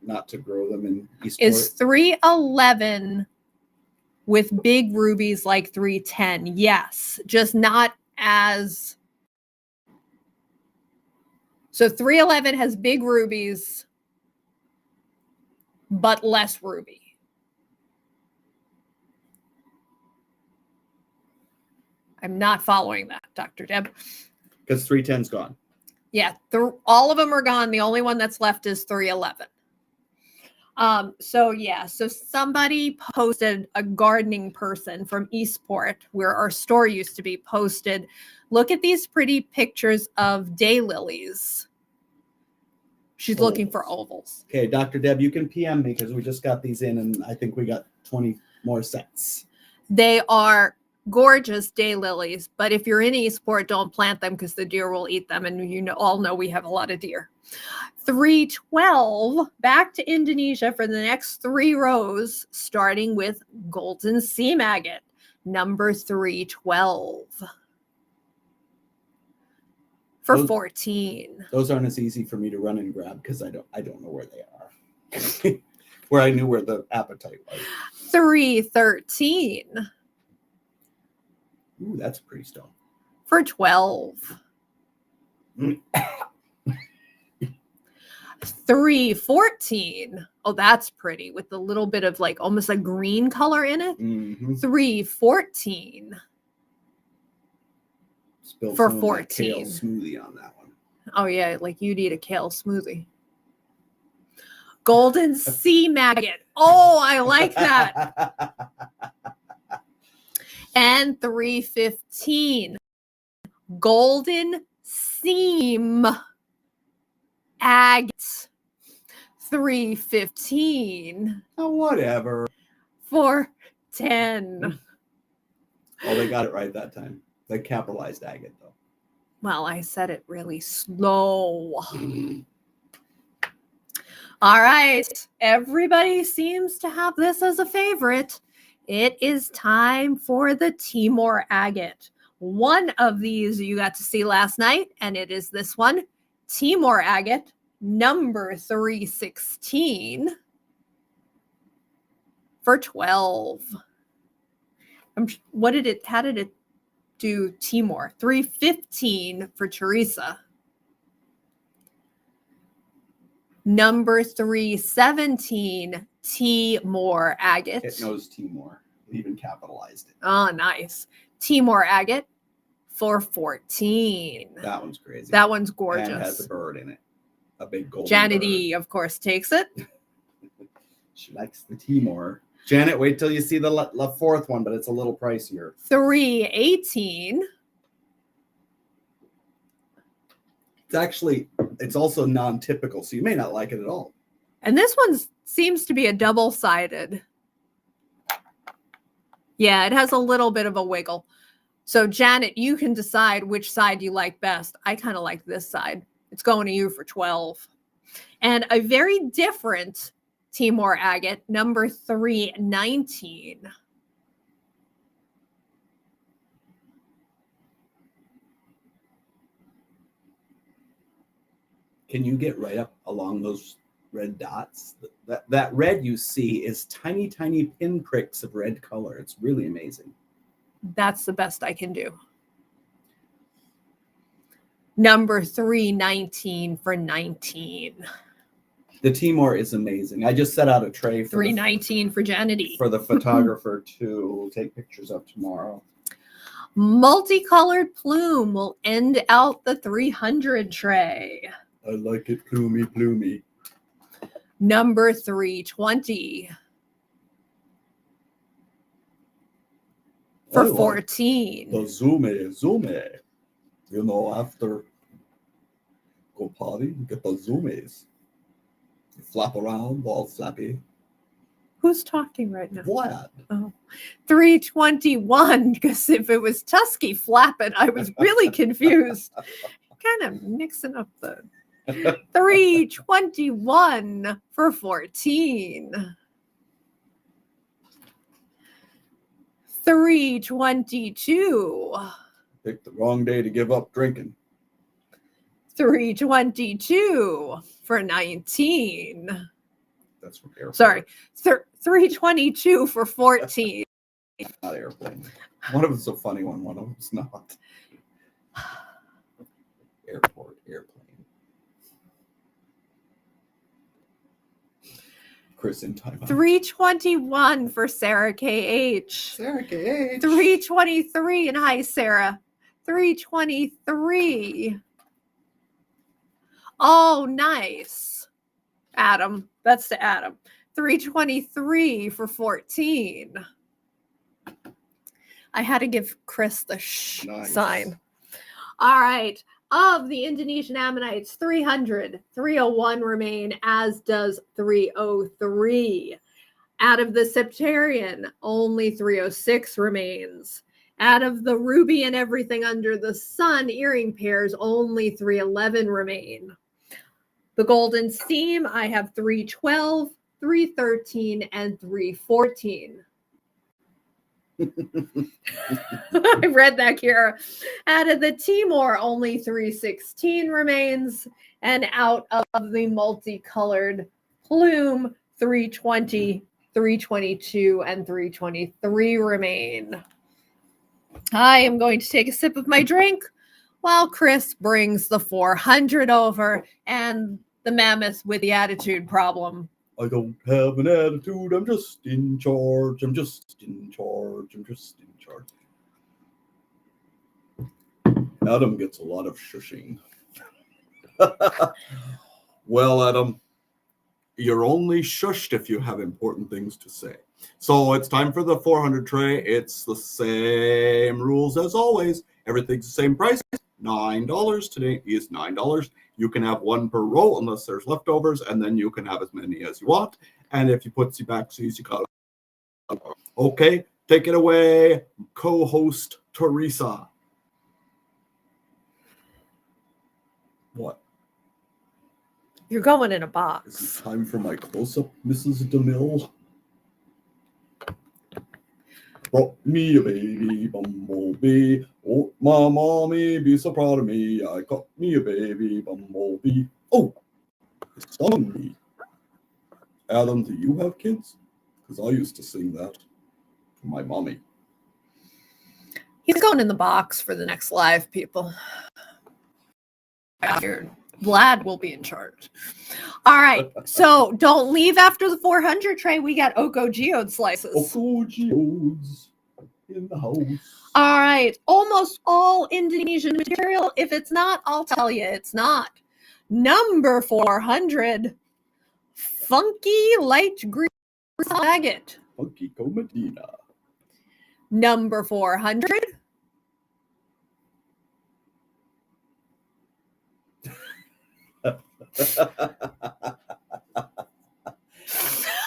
not to grow them in Eastport? Is $3.11 with big rubies like $3.10? Yes, just not as. So $3.11 has big rubies, but less ruby. I'm not following that, Dr. Deb. Because 310's gone. Yeah, all of them are gone. The only one that's left is $3.11. So somebody posted, a gardening person from Eastport, where our store used to be, posted, look at these pretty pictures of daylilies. She's looking for ovals. Okay, Dr. Deb, you can PM me because we just got these in and I think we got 20 more sets. They are gorgeous daylilies, but if you're in Eastport, don't plant them because the deer will eat them, and all know we have a lot of deer. $3.12 back to Indonesia for the next 3 rows, starting with golden sea maggot, number $3.12 for $14. Those aren't as easy for me to run and grab because I don't know where they are. Where I knew where the appetite was. $3.13. Ooh, that's a pretty stone. For $12. $3.14. Oh, that's pretty with a little bit of like almost a green color in it. Mm-hmm. $3.14. Spilled for some of my 14. kale smoothie on that one. Oh yeah, like you'd eat a kale smoothie. Golden sea maggot. Oh, I like that. And $3.15. Golden seam agate. $3.15. Oh, whatever. For $10. Oh, they got it right that time. They capitalized agate though. Well, I said it really slow. All right. Everybody seems to have this as a favorite. It is time for the Timor agate. One of these you got to see last night, and it is this one, Timor agate, number $3.16 for $12. How did it do Timor? $3.15 for Teresa. Number $3.17, Timor agate. It knows Timor. It even capitalized it. Oh, nice. Timor agate for $14. That one's crazy. That one's gorgeous. And has a bird in it. A big golden Janet bird. E, of course, takes it. She likes the Timor. Janet, wait till you see the fourth one, but it's a little pricier. $3.18. It's also non-typical, so you may not like it at all. And this one seems to be a double-sided. Yeah, it has a little bit of a wiggle. So Janet, you can decide which side you like best. I kind of like this side. It's going to you for $12. And a very different Timor agate, number $3.19. Can you get right up along those red dots? That red you see is tiny, tiny pinpricks of red color. It's really amazing. That's the best I can do. Number $3.19 for $19. The Timor is amazing. I just set out a tray for $3.19 for Janet E. for the photographer to take pictures of tomorrow. Multicolored plume will end out the 300 tray. I like it plumy, plumy. Number $3.20. for I like 14. the zoome. You know, after go potty, you get the zoomies. You flap around, all flappy. Who's talking right now? Vlad. Oh, 321, because if it was Tusky flapping, I was really confused. Kind of mixing up the 321 for 14. 322. Picked the wrong day to give up drinking. 322 for 19. That's from airplane. Sorry, 322 for 14. Not airplane. One of them's a funny one of them's not. Airport, airplane. Chris in Taiwan. 321 for Sarah KH. Sarah KH. 323, and hi, Sarah. 323. Oh, nice. Adam. That's to Adam. 323 for 14. I had to give Chris the Nice. sign. All right. Of the Indonesian Ammonites, 300, 301 remain, as does 303. Out of the Septarian, only 306 remains. Out of the ruby and everything under the sun earring pairs, only 311 remain. The golden seam, I have 312, 313, and 314. I read that, Kira. Out of the Timor, only 316 remains. And out of the multicolored plume, 320, 322, and 323 remain. I am going to take a sip of my drink while Chris brings the 400 over and the mammoth with the attitude problem. I don't have an attitude. I'm just in charge. I'm just in charge. I'm just in charge. Adam gets a lot of shushing. Well, Adam, you're only shushed if you have important things to say. So it's time for the 400 tray. It's the same rules as always. Everything's the same price. $9. Today is $9. You can have one per row unless there's leftovers, and then you can have as many as you want. And if you put backsies, you got it. Okay, take it away, co-host Teresa. What? You're going in a Is box. it time for my close-up, Mrs. DeMille? Brought me a baby bumblebee. Oh, my mommy be so proud of me. I got me a baby bumblebee. Oh, it stung me. Adam, do you have kids? Because I used to sing that to my mommy. He's going in the box for the next live, people. Vlad will be in charge. All right, so don't leave after the 400 tray. We got Oko Geode slices. Oko Geodes in the house. All right, almost all Indonesian material. If it's not, I'll tell you it's not. Number 400, funky light green agate. Funky Comedina. Number 400,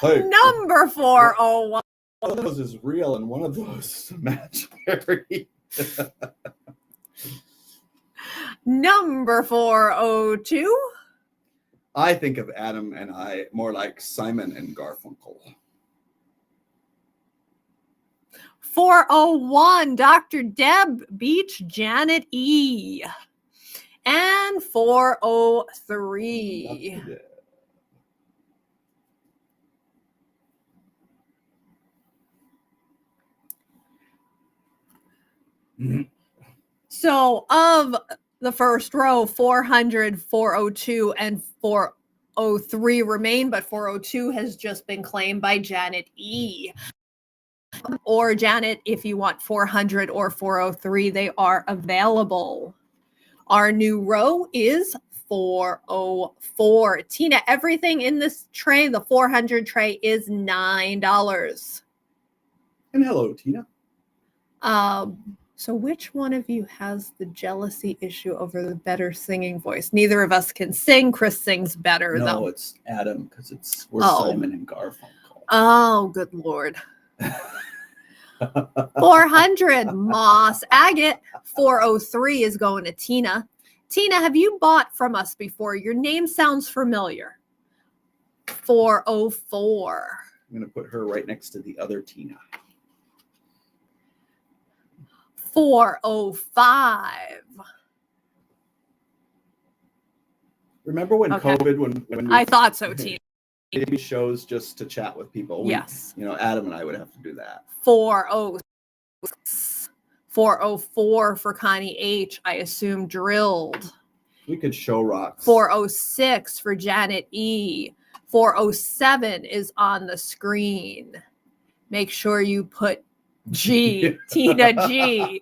Hey, number 401. one of those is real and one of those is imaginary. Number 402. I think of Adam and I more like Simon and Garfunkel. 401, Dr. Deb Beach Janet E. And 403. Yeah. So of the first row, 400, 402, and 403 remain, but 402 has just been claimed by Janet E. Or Janet, if you want 400 or 403, they are available. Our new row is 404. Tina, everything in this tray, the 400 tray, is $9. And hello, Tina. So which one of you has the jealousy issue over the better singing voice? Neither of us can sing. Chris sings better, No, though. it's Adam because we're Simon and Garfunkel. Oh, good Lord. 400, Moss Agate. 403 is going to Tina. Tina, have you bought from us before? Your name sounds familiar. 404. I'm going to put her right next to the other Tina. 405. Remember when COVID, when I thought so, Tina. Maybe shows just to chat with people. Yes. Adam and I would have to do that. 406. 404 for Connie H. I assume drilled. We could show rocks. 406 for Janet E. 407 is on the screen. Make sure you put G. Tina G.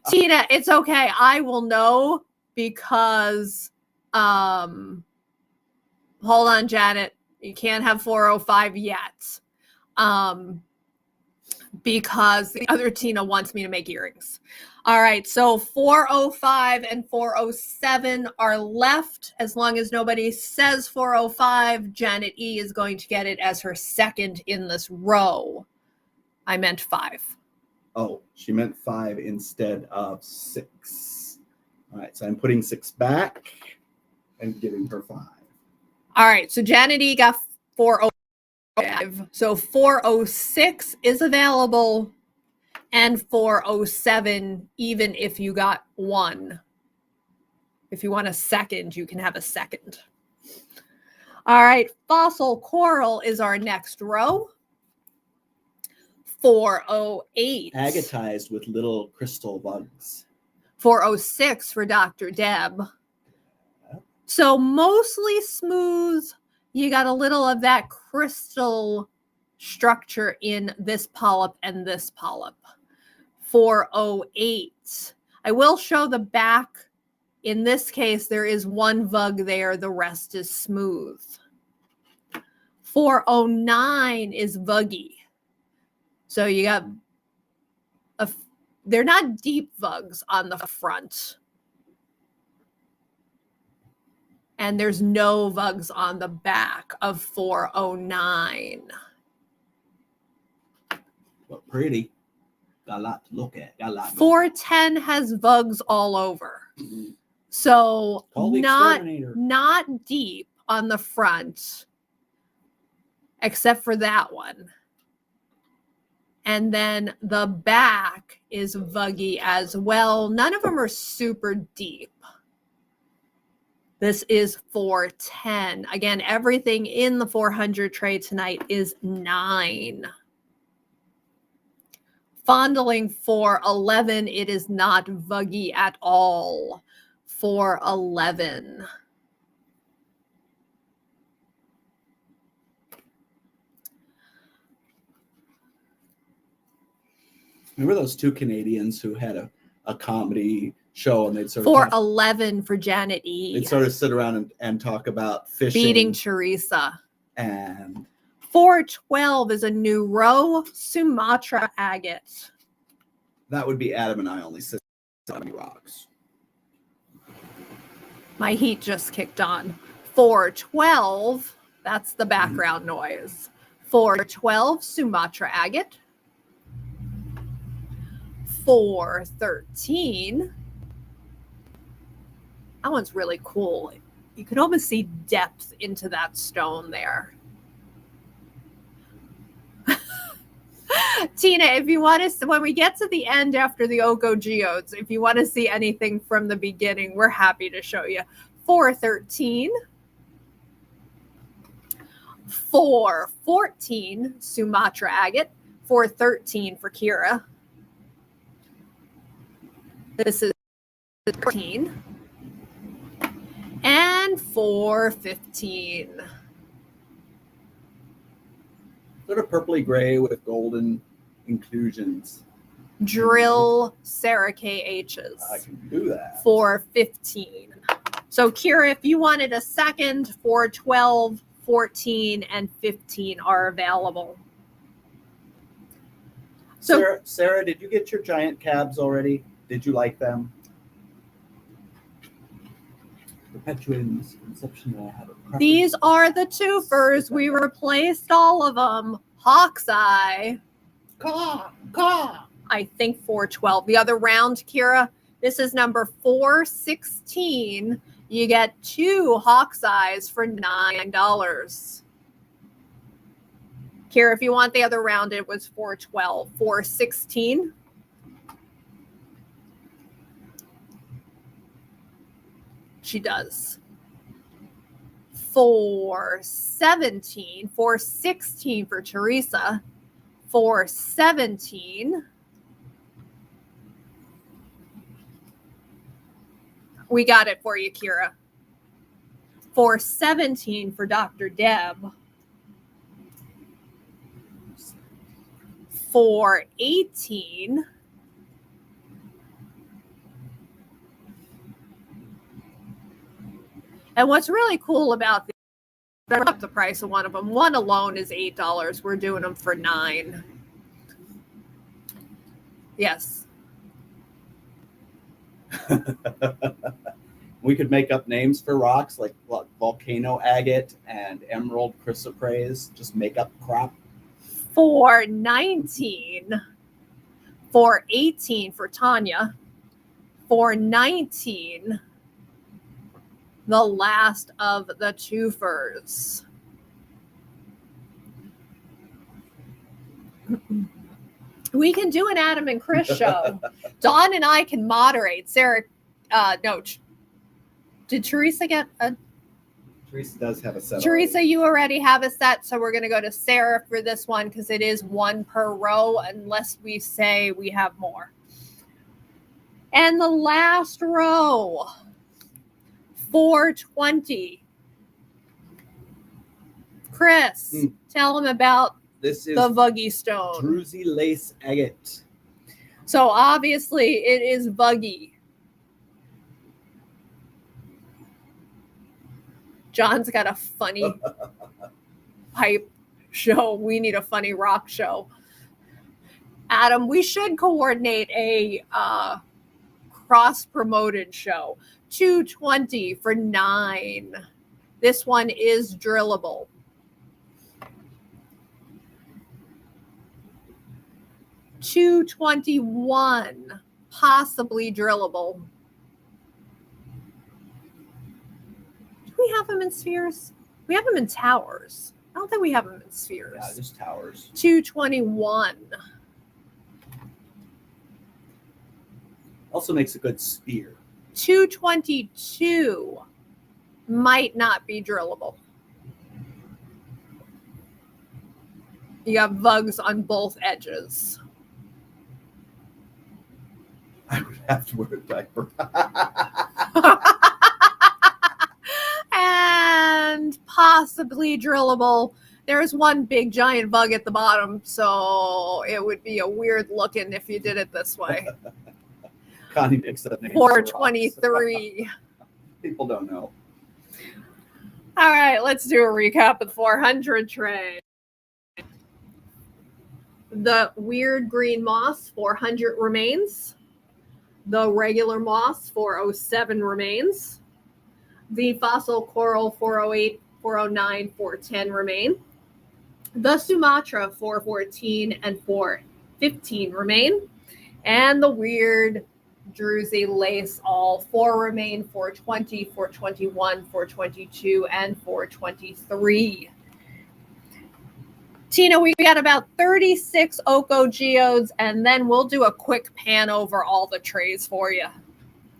Tina, it's okay. I will know because hold on, Janet. You can't have 405 yet. Because the other Tina wants me to make earrings. All right, so 405 and 407 are left. As long as nobody says 405, Janet E is going to get it as her second in this row. I meant 5. Oh, she meant 5 instead of 6. All right, so I'm putting 6 back and giving her 5. All right, so Janet E got 405. So 406 is available and 407, even if you got 1. If you want a second, you can have a second. All right, Fossil Coral is our next row. 408. Agatized with little crystal bugs. 406 for Dr. Deb. So mostly smooth. You got a little of that crystal structure in this polyp and this polyp. 408. I will show the back. In this case, there is one vug there. The rest is smooth. 409 is vuggy. So you got they're not deep vugs on the front. And there's no vugs on the back of 409. But pretty. Got a lot to look at. Got a lot. 410 has vugs all over. Mm-hmm. So not deep on the front, except for that one. And then the back is vuggy as well. None of them are super deep. This is 410. Again, everything in the 400 tray tonight is 9. Fondling 411. It is not vuggy at all. 411. Remember those 2 Canadians who had a comedy show and they'd sort of 411 for Janet E. They'd sort of sit around and talk about fishing. Beating Teresa. And 412 is a new row. Sumatra agate. That would be Adam and I only sit on rocks. My heat just kicked on. 412, that's the background noise. 412, Sumatra agate. 413. That one's really cool. You can almost see depth into that stone there. Tina, if you want to, when we get to the end after the Oko Geodes, if you want to see anything from the beginning, we're happy to show you. 413. 414, Sumatra agate. 413 for Kira. This is 13. And 415. Sort of purpley gray with golden inclusions. Drill Sarah KH's. I can do that. 415. So Kira, if you wanted a second, 412, 14, and 15 are available. So Sarah, did you get your giant cabs already? Did you like them? Perpetuating this conception that I have a preference. these are the twofers. We replaced all of them. Hawk's Eye, Caw. I think 412. The other round, Kira, this is number 416. You get 2 Hawk's Eyes for $9. Kira, if you want the other round, it was 412. 416. She does. 417. 416 for Teresa. 417. We got it for you, Kira. 417 for Dr. Deb. 418. And what's really cool about these, they're up the price of one of them. One alone is $8. We're doing them for $9. Yes. We could make up names for rocks like volcano agate and emerald chrysoprase. Just make up crap. 419. 418 for Tanya. 419. The last of the twofers. We can do an Adam and Chris show. Dawn and I can moderate. Sarah, no. Did Teresa get a? Teresa does have a set. Teresa, already. you already have a set, so we're going to go to Sarah for this one because it is one per row unless we say we have more. And the last row, 420. Chris, tell him about This is the Vuggy Stone. Druzy lace agate. So obviously it is Vuggy. John's got a funny pipe show. We need a funny rock show. Adam, we should coordinate a cross-promoted show. 220 for $9. This one is drillable. $221, possibly drillable. Do we have them in spheres? We have them in towers. I don't think we have them in spheres. Yeah, just towers. 221. Also makes a good spear. 222 might not be drillable. You got vugs on both edges. I would have to wear a diaper. And possibly drillable. There's one big giant bug at the bottom, so it would be a weird looking if you did it this way. Connie picks up names. 423. People don't know. All right, let's do a recap of the 400 trade. The weird green moss, 400 remains. The regular moss, 407 remains. The fossil coral, 408, 409, 410 remain. The Sumatra, 414 and 415 remain. And the weird druzy lace, all 4 remain, 420, 421, 422, and 423. Tina, we got about 36 Oko geodes, and then we'll do a quick pan over all the trays for you,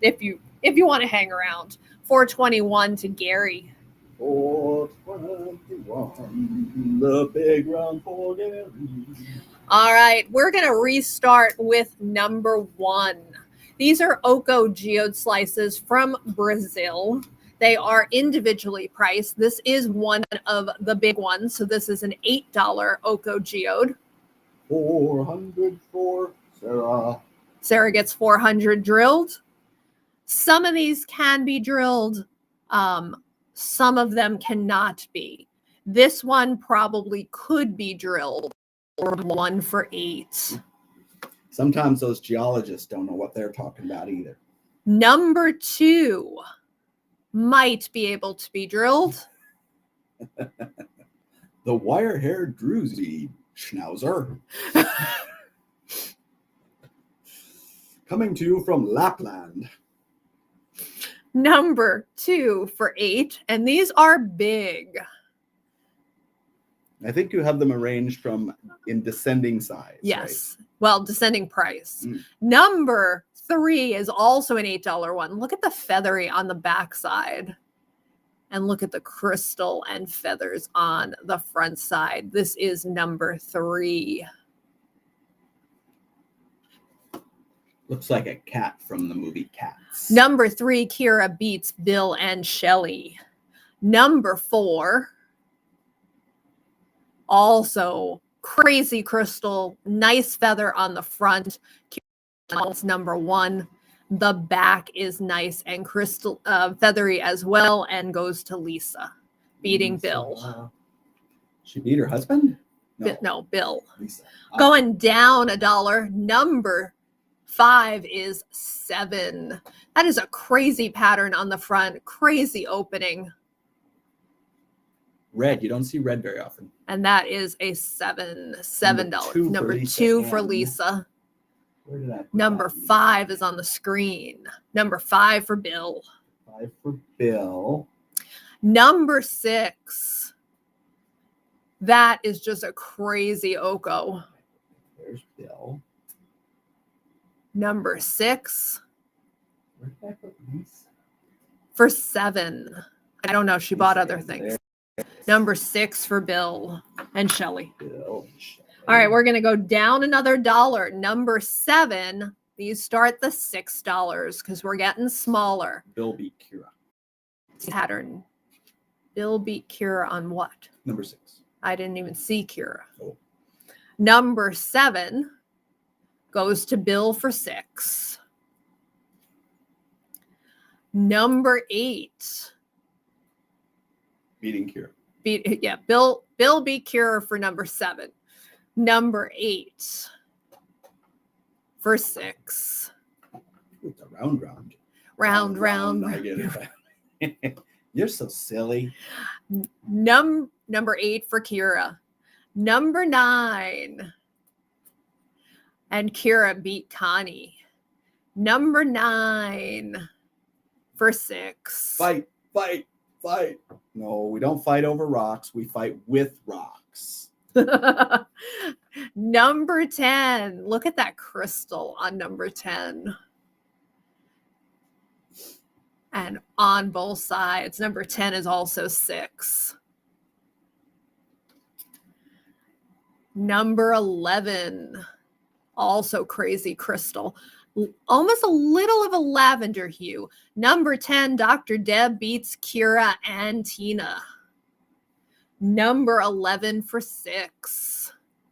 if you want to hang around. 421 to Gary. 421, the big round for Gary. All right, we're going to restart with number 1. These are Oko geode slices from Brazil. They are individually priced. This is one of the big ones. So this is an $8 Oko geode. 400 for Sarah. Sarah gets 400 drilled. Some of these can be drilled. Some of them cannot be. This one probably could be drilled. Or 1 for $8. Sometimes those geologists don't know what they're talking about either. Number 2 might be able to be drilled. The wire-haired druzy schnauzer. Coming to you from Lapland. Number 2 for 8, and these are big. I think you have them arranged in descending size. Yes. Right? Well, descending price. Number 3 is also an $8 one. Look at the feathery on the backside. And look at the crystal and feathers on the front side. This is number 3. Looks like a cat from the movie Cats. Number 3, Kira beats Bill and Shelley. Number 4, also crazy crystal, nice feather on the front. Kira's number 1. The back is nice and crystal feathery as well, and goes to Lisa, beating Bill. She beat her husband? No, Bill. Lisa. Going down $1. Number 5 is 7. That is a crazy pattern on the front. Crazy opening. Red. You don't see red very often. And that is a $7. Number 2 for Lisa. Where did I put Number 5 is on the screen. Number 5 for Bill. 5 for Bill. Number 6. That is just a crazy Oko. There's Bill. Number 6 Where did I put Lisa? for 7. I don't know. She bought other things. Number 6 for Bill and Shelley. Bill. All right, we're going to go down another $1. Number 7. These start the $6 because we're getting smaller. Bill beat Kira. Pattern. Bill beat Kira on what? Number 6. I didn't even see Kira. Oh. Number 7 goes to Bill for 6. Number 8. Beating Kira. Bill beat Kira for number 7. Number 8 for 6. It's a round. Round. I get it. You're so silly. Number 8 for Kira. Number 9. And Kira beat Connie. Number 9 for 6. Fight. No, we don't fight over rocks. We fight with rocks. Number 10. Look at that crystal on number 10. And on both sides. Number 10 is also 6. Number 11. Also crazy crystal. Almost a little of a lavender hue. Number 10, Dr. Deb beats Kira and Tina. Number 11 for 6.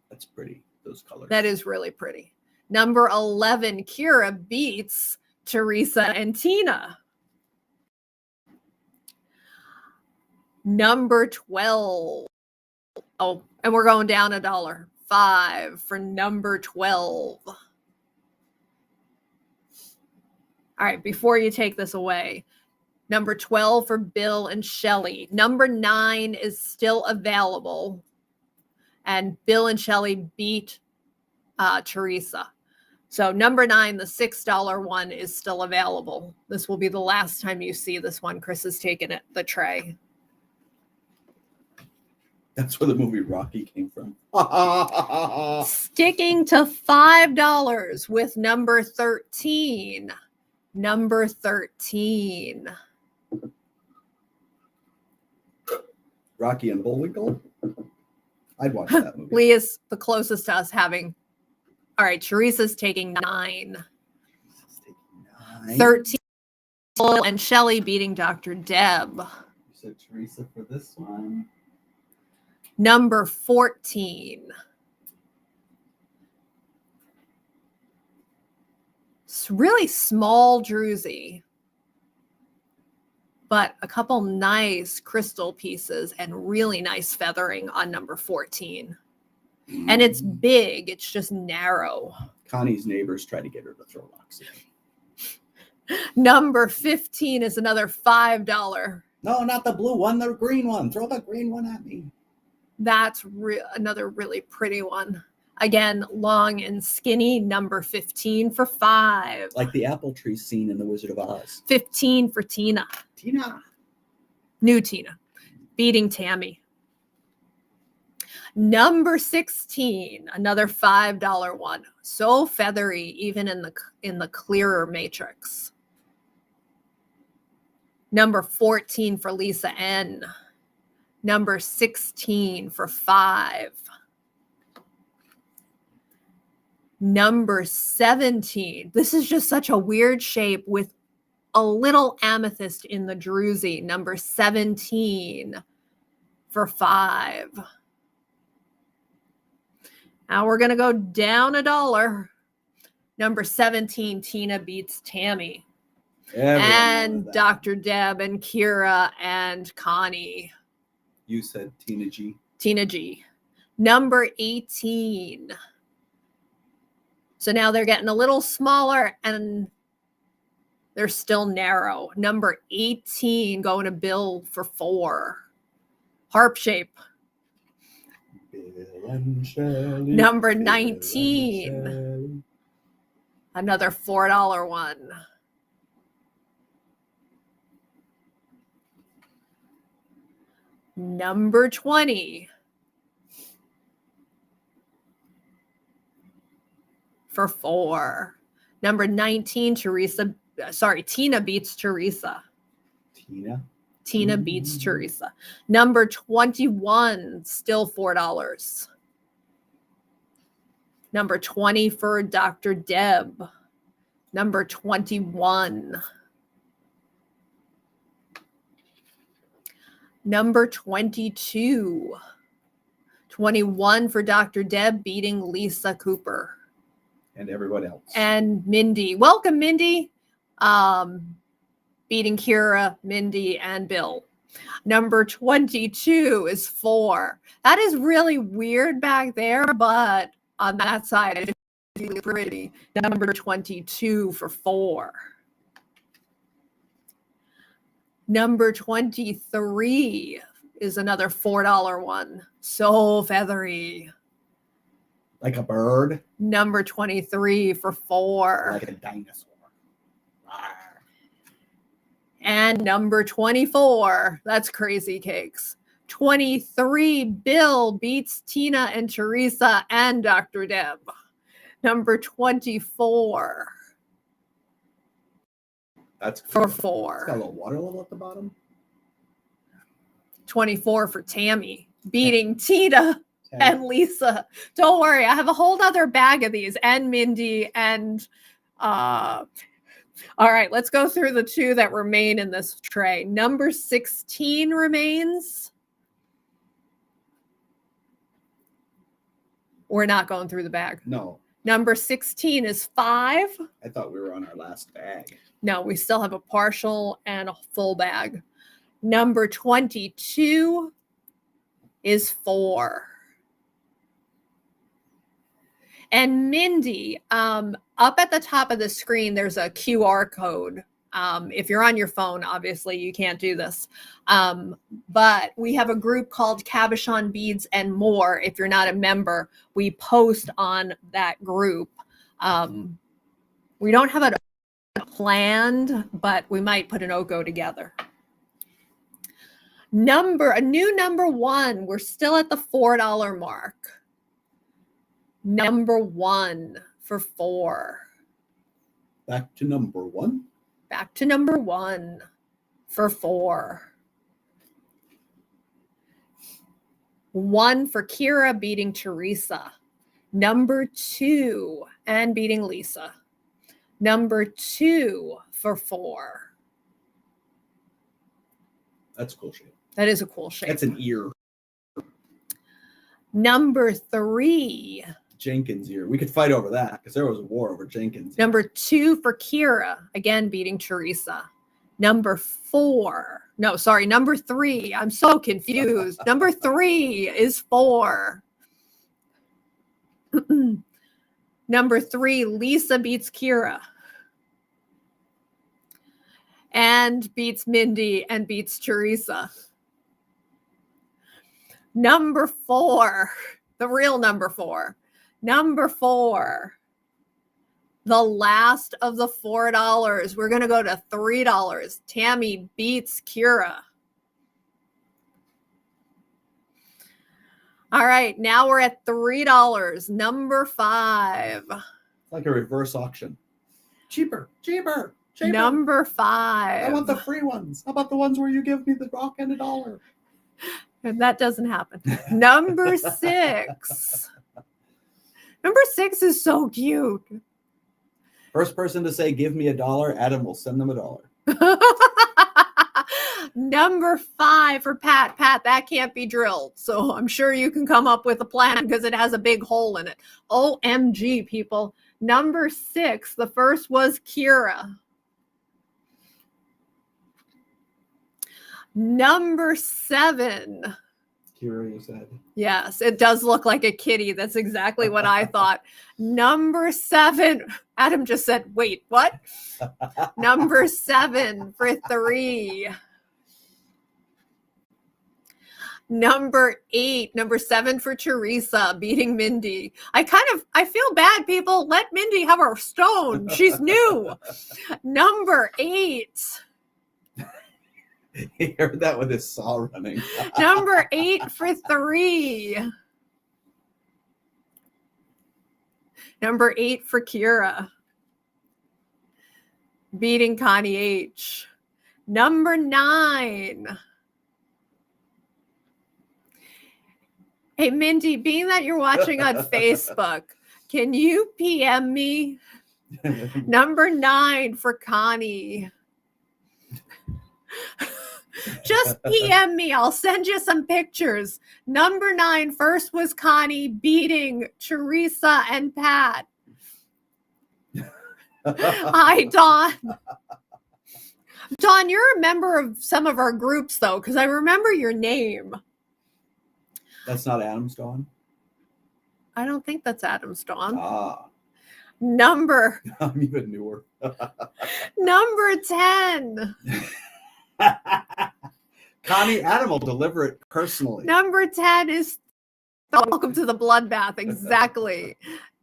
That's pretty, those colors. That is really pretty. Number 11, Kira beats Teresa and Tina. Number 12. Oh, and we're going down $1. 5 for number 12. All right, before you take this away, number 12 for Bill and Shelley. Number 9 is still available. And Bill and Shelley beat Teresa. So number 9, the $6 one, is still available. This will be the last time you see this one. Chris has taken it, the tray. That's where the movie Rocky came from. Sticking to $5 with number 13. Number 13. Rocky and Bullwinkle? I'd watch that movie. Lee is the closest to us having. All right, Teresa's taking 9. 13. And Shelley beating Dr. Deb. You said Teresa for this one. Number 14. It's really small druzy, but a couple nice crystal pieces and really nice feathering on number 14. And it's big, it's just narrow. Connie's neighbors try to get her to throw rocks again. Number 15 is another $5. No, not the blue one, the green one. Throw the green one at me. That's another really pretty one. Again, long and skinny, number 15 for $5. Like the apple tree scene in The Wizard of Oz. 15 for Tina. Tina. New Tina. Beating Tammy. Number 16, another $5 one. So feathery, even in the clearer matrix. Number 14 for Lisa N. Number 16 for $5. Number 17. This is just such a weird shape with a little amethyst in the druzy. Number 17 for $5. Now we're going to go down $1. Number 17, Tina beats Tammy. And Dr. Deb and Kira and Connie. You said Tina G. Tina G. Number 18. So now they're getting a little smaller and they're still narrow. Number 18 going to Bill for $4. Harp shape. Bill and Shelley, Number Bill 19. and Shelley. Another $4 one. Number 20 for $4. Number 19, Tina beats Teresa. Tina beats Teresa. Number 21, still $4. Number 20 for Dr. Deb. Number 21. Number 22. 21 for Dr. Deb beating Lisa Cooper. And everyone else. And Mindy. Welcome, Mindy. Beating Kira, Mindy, and Bill. Number 22 is 4. That is really weird back there, but on that side, it's really pretty. Number 22 for 4. Number 23 is another $4 one. So feathery. Like a bird. Number 23 for 4. Like a dinosaur. And number 24, that's Crazy Cakes. 23, Bill beats Tina and Teresa and Dr. Deb. Number 24. That's for 4. It's got a little water level at the bottom. 24 for Tammy, beating Tina and Lisa. Don't worry, I have a whole other bag of these, and Mindy, and all right, let's go through the 2 that remain in this tray. Number 16 remains. We're not going through the bag. No. Number 16 is 5. I thought we were on our last bag. No, we still have a partial and a full bag. Number 22 is 4. And Mindy, up at the top of the screen, there's a QR code. If you're on your phone, obviously you can't do this. But we have a group called Cabochon Beads and More. If you're not a member, we post on that group. We don't have it planned, but we might put an OGO together. A new number 1. We're still at the $4 mark. Number 1 for 4. Back to number 1. Back to number 1 for 4. 1 for Kira beating Teresa. Number 2 and beating Lisa. Number 2 for 4. That's a cool shape. That is a cool shape. That's an ear. Number 3. Jenkins ear. We could fight over that because there was a war over Jenkins. Number 2 for Kira, again beating Teresa. Number 3. I'm so confused. Number 3 is 4. Number 3, Lisa beats Kira. And beats Mindy and beats Teresa. Number 4, the real number 4. Number 4, the last of the $4. We're going to go to $3. Tammy beats Kira. All right, now we're at $3. Number 5. It's like a reverse auction. Cheaper. Number 5. I want the free ones. How about the ones where you give me the rock and $1? And that doesn't happen. Number 6. Number 6 is so cute. First person to say, give me $1, Adam will send them $1. Number 5 for Pat. Pat, that can't be drilled. So I'm sure you can come up with a plan because it has a big hole in it. OMG, people. Number 6, the first was Kira. Number 7. Kira, you said. Yes, it does look like a kitty. That's exactly what I thought. Number 7. Adam just said, wait, what? Number 7 for 3. Number 8, number 7 for Teresa, beating Mindy. I feel bad, people. Let Mindy have her stone. She's new. Number 8. He heard that with his saw running. Number 8 for 3. Number 8 for Kira, beating Connie H. Number 9. Hey, Mindy, being that you're watching on Facebook, can you PM me? Number 9 for Connie. Just PM me. I'll send you some pictures. Number 9 first was Connie beating Teresa and Pat. Hi, Dawn. Dawn, you're a member of some of our groups, though, because I remember your name. That's not Adam's Dawn? I don't think that's Adam's Dawn. I'm even newer. Number 10. Connie, Adam will deliver it personally. Number 10 is welcome to the bloodbath. Exactly.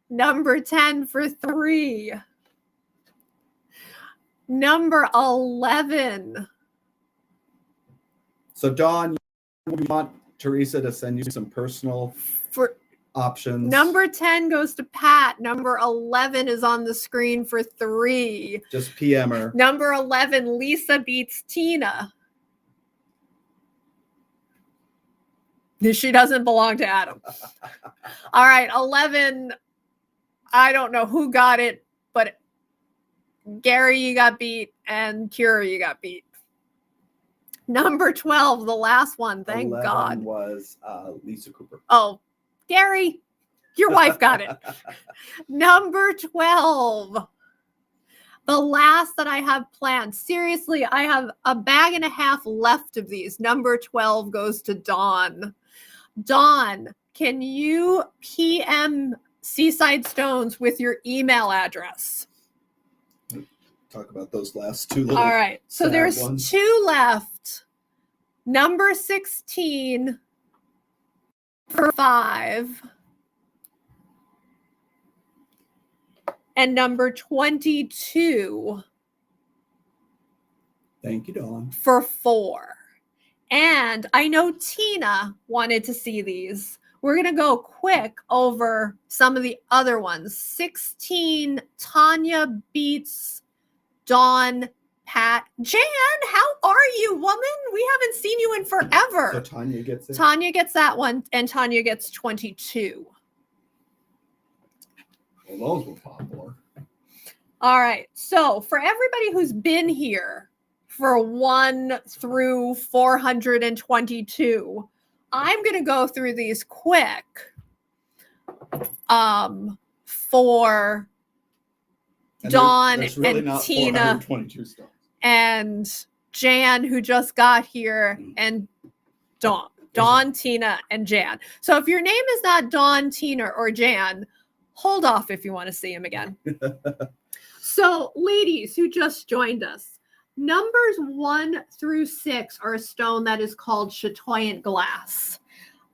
Number 10 for 3. Number 11. So, Dawn, you want Teresa to send you some personal For options? Number 10 goes to Pat. Number 11 is on the screen for 3. Just PM her. Number 11, Lisa beats Tina. She doesn't belong to Adam. All right, 11. I don't know who got it, but Gary, you got beat, and Kira, you got beat. Number 12, the last one. Thank 11 God. Was Lisa Cooper. Oh, Gary, your wife got it. Number 12. The last that I have planned. Seriously, I have a bag and a half left of these. Number 12 goes to Dawn. Dawn, can you PM Seaside Stones with your email address? Talk about those last two little. All right. So there's ones. 2 left. Number 16 for 5. And number 22 Thank you, Dawn. for 4. And I know Tina wanted to see these. We're going to go quick over some of the other ones. 16, Tanya beats Dawn, Pat. Jan, how are you, woman? We haven't seen you in forever. So Tanya gets it. Tanya gets that one, and Tanya gets 22. Well, those were popular. All right. So for everybody who's been here for 1 through 422, I'm going to go through these quick for Dawn there's really and not Tina 422 stones. and Jan, who just got here, and Dawn, Tina, and Jan. So if your name is not Dawn, Tina, or Jan, hold off if you want to see him again. So, ladies who just joined us, numbers 1 through 6 are a stone that is called chatoyant glass.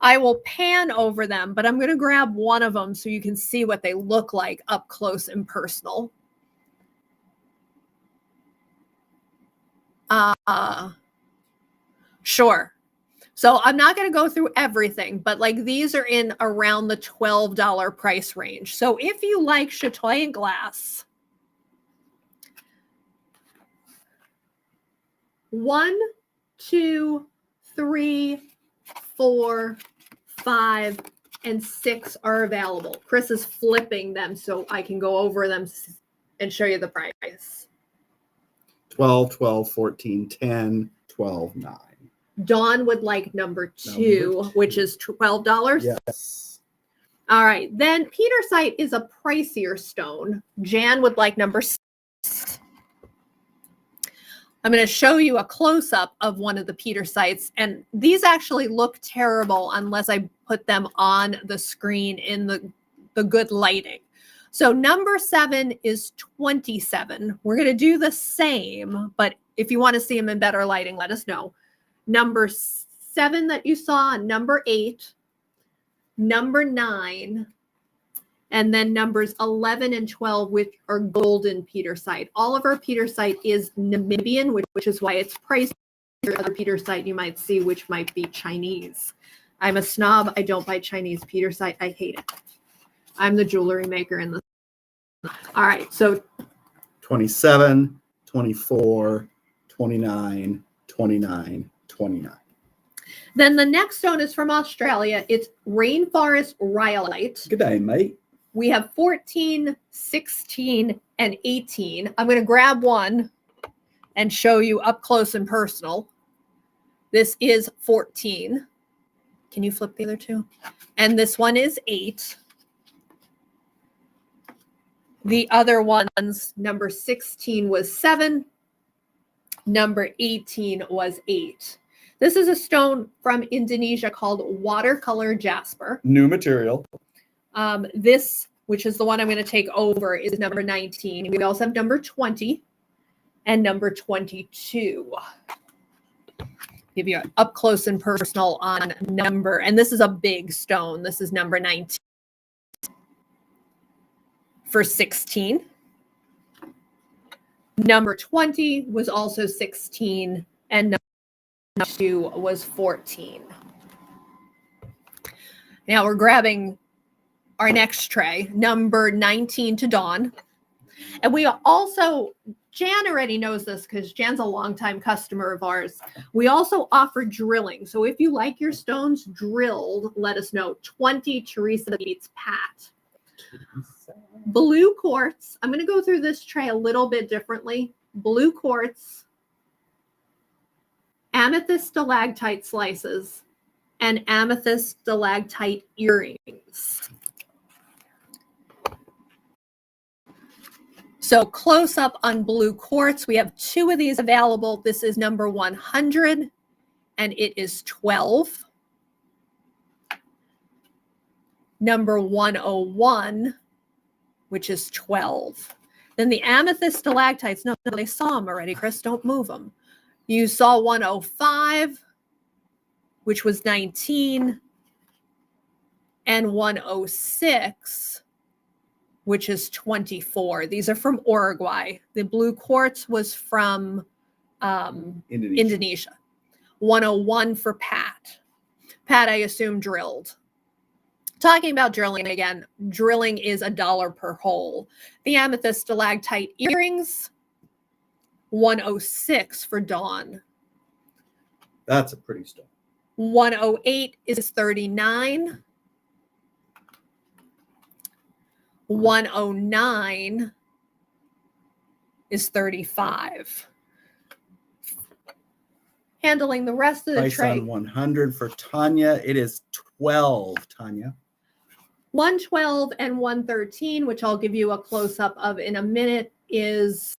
I will pan over them, but I'm going to grab one of them so you can see what they look like up close and personal. Sure. So I'm not going to go through everything, but like these are in around the $12 price range. So if you like chatoyant glass, 1, 2, 3, 4, 5, and 6 are available. Chris is flipping them so I can go over them and show you the price. 12, 12, 14, 10, 12, 9. Dawn would like number 2, which is $12. Yes. All right. Then Petersite is a pricier stone. Jan would like number 6. I'm going to show you a close-up of one of the Petersites, and these actually look terrible unless I put them on the screen in the good lighting. So number 7 is 27. We're going to do the same, but if you want to see them in better lighting, let us know. Number 7 that you saw, number 8, number 9, and then numbers 11 and 12, which are golden Petersite. All of our Petersite is Namibian, which is why it's priced. Other Petersite you might see, which might be Chinese. I'm a snob. I don't buy Chinese Petersite. I hate it. I'm the jewelry maker in the. All right, so 27, 24, 29, 29, 29. Then the next stone is from Australia. It's rainforest rhyolite. Good day, mate. We have 14, 16, and 18. I'm going to grab one and show you up close and personal. This is 14. Can you flip the other two? And this one is 8. The other ones, number 16 was 7. Number 18 was 8. This is a stone from Indonesia called watercolor jasper. New material. This, which is the one I'm going to take over, is number 19. We also have number 20 and number 22. Give you an up close and personal on number. And this is a big stone. This is number 19. For 16. Number 20 was also 16. And number 2 was 14. Now we're grabbing our next tray, number 19 to Dawn. And we also, Jan already knows this because Jan's a longtime customer of ours. We also offer drilling. So if you like your stones drilled, let us know. 20 Teresa beats Pat. Blue quartz. I'm going to go through this tray a little bit differently. Blue quartz, amethyst stalactite slices, and amethyst stalactite earrings. So close up on blue quartz, we have 2 of these available. This is number 100, and it is 12. Number 101, which is 12. Then the amethyst stalactites, no, they saw them already, Chris, don't move them. You saw 105, which was 19, and 106, which is 24. These are from Uruguay. The blue quartz was from Indonesia. 101 for Pat. Pat, I assume, drilled. Talking about drilling again, drilling is $1 per hole. The amethyst stalactite earrings, 106 for Dawn. That's a pretty stone. 108 is 39. 109 is 35. Handling the rest of the Price tray. on 100 for Tanya. It is 12, Tanya. 112 and 113, which I'll give you a close-up of in a minute, is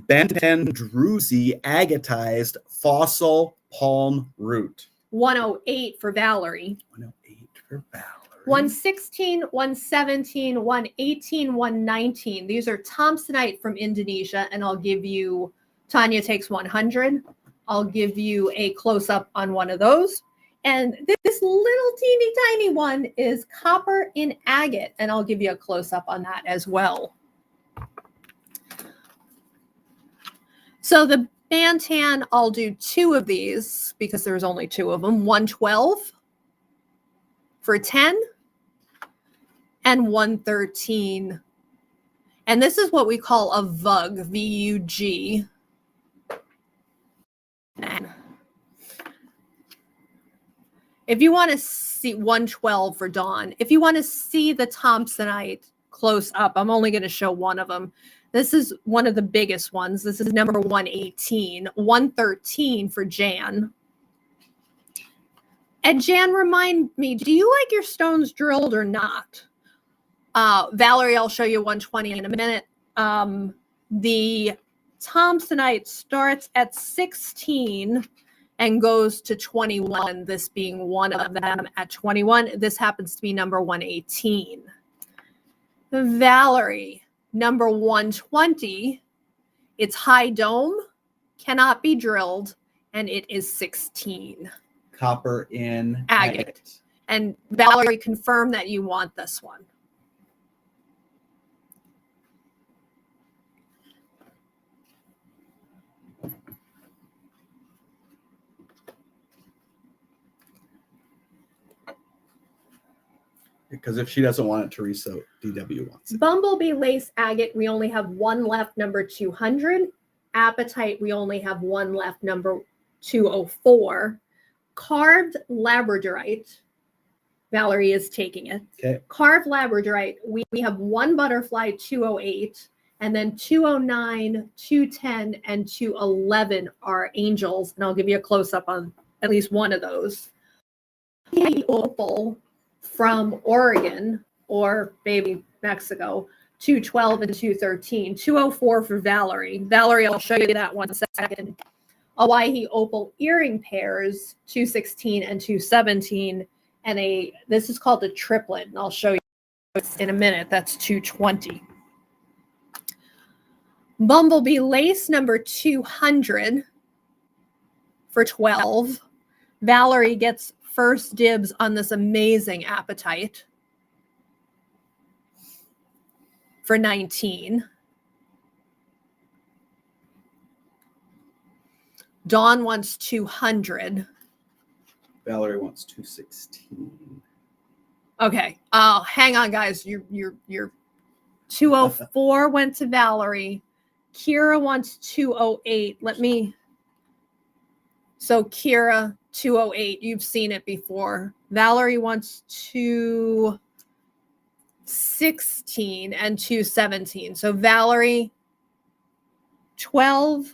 Banten Druzy agatized fossil palm root. 108 for Valerie. 108 for Valerie. 116, 117, 118, 119. These are Thompsonite from Indonesia, and I'll give you, Tanya takes 100. I'll give you a close-up on one of those. And this little teeny tiny one is copper in agate, and I'll give you a close-up on that as well. So the Bantan, I'll do 2 of these because there's only 2 of them. 112 for 10 and 113. And this is what we call a VUG, V-U-G. If you want to see 112 for Dawn, if you want to see the Thompsonite close up, I'm only going to show one of them. This is one of the biggest ones. This is number 118, 113 for Jan. And Jan, remind me, do you like your stones drilled or not? Valerie, I'll show you 120 in a minute. The Thompsonite starts at 16 and goes to 21, this being one of them at 21. This happens to be number 118. Valerie, number 120, it's high dome, cannot be drilled, and it is 16. Copper in agate. And Valerie, confirm that you want this one. Because if she doesn't want it, Teresa DW wants it. Bumblebee lace agate, we only have one left, number 200. Apatite, we only have one left, number 204. Carved labradorite, Valerie is taking it. Okay. Carved labradorite, we have one butterfly, 208, and then 209, 210, and 211 are angels. And I'll give you a close-up on at least one of those. The opal from Oregon, or maybe Mexico, 212 and 213. 204 for Valerie. Valerie, I'll show you that 1 second. Hawaii opal earring pairs, 216 and 217. And this is called a triplet, and I'll show you in a minute. That's 220. Bumblebee lace number 200 for 12. Valerie gets first dibs on this amazing apatite for 19. Dawn wants 200. Valerie wants 216. Okay. Hang on, guys. Your 204 went to Valerie. Kira wants 208. So Kira, 208. You've seen it before. Valerie wants 216 and 217. So Valerie, 12.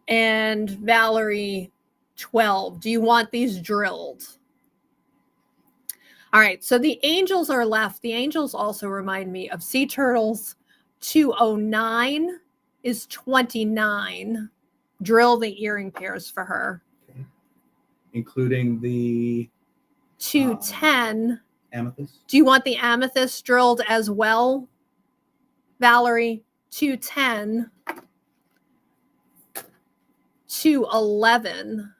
And Valerie, 12. Do you want these drilled? All right, so the angels are left. The angels also remind me of sea turtles. 209 is 29. Drill the earring pairs for her. Okay. Including the 210. Amethyst. Do you want the amethyst drilled as well, Valerie? 210. 211.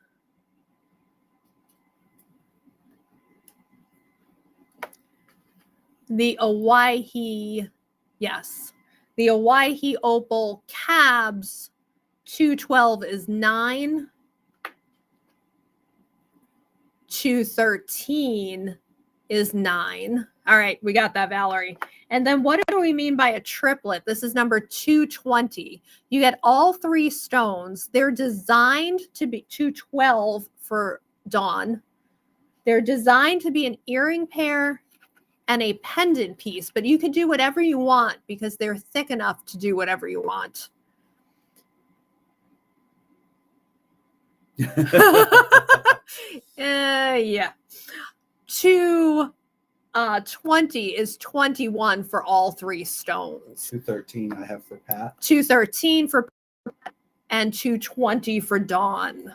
The Hawaii, yes. The Hawaii opal cabs, 212 is 9. 213 is 9. All right, we got that, Valerie. And then what do we mean by a triplet? This is number 220. You get all 3 stones. They're designed to be 212 for Dawn. They're designed to be an earring pair and a pendant piece, but you can do whatever you want because they're thick enough to do whatever you want. Yeah. 220 is 21 for all 3 stones. 213 I have for Pat. 213 for Pat and 220 for Dawn.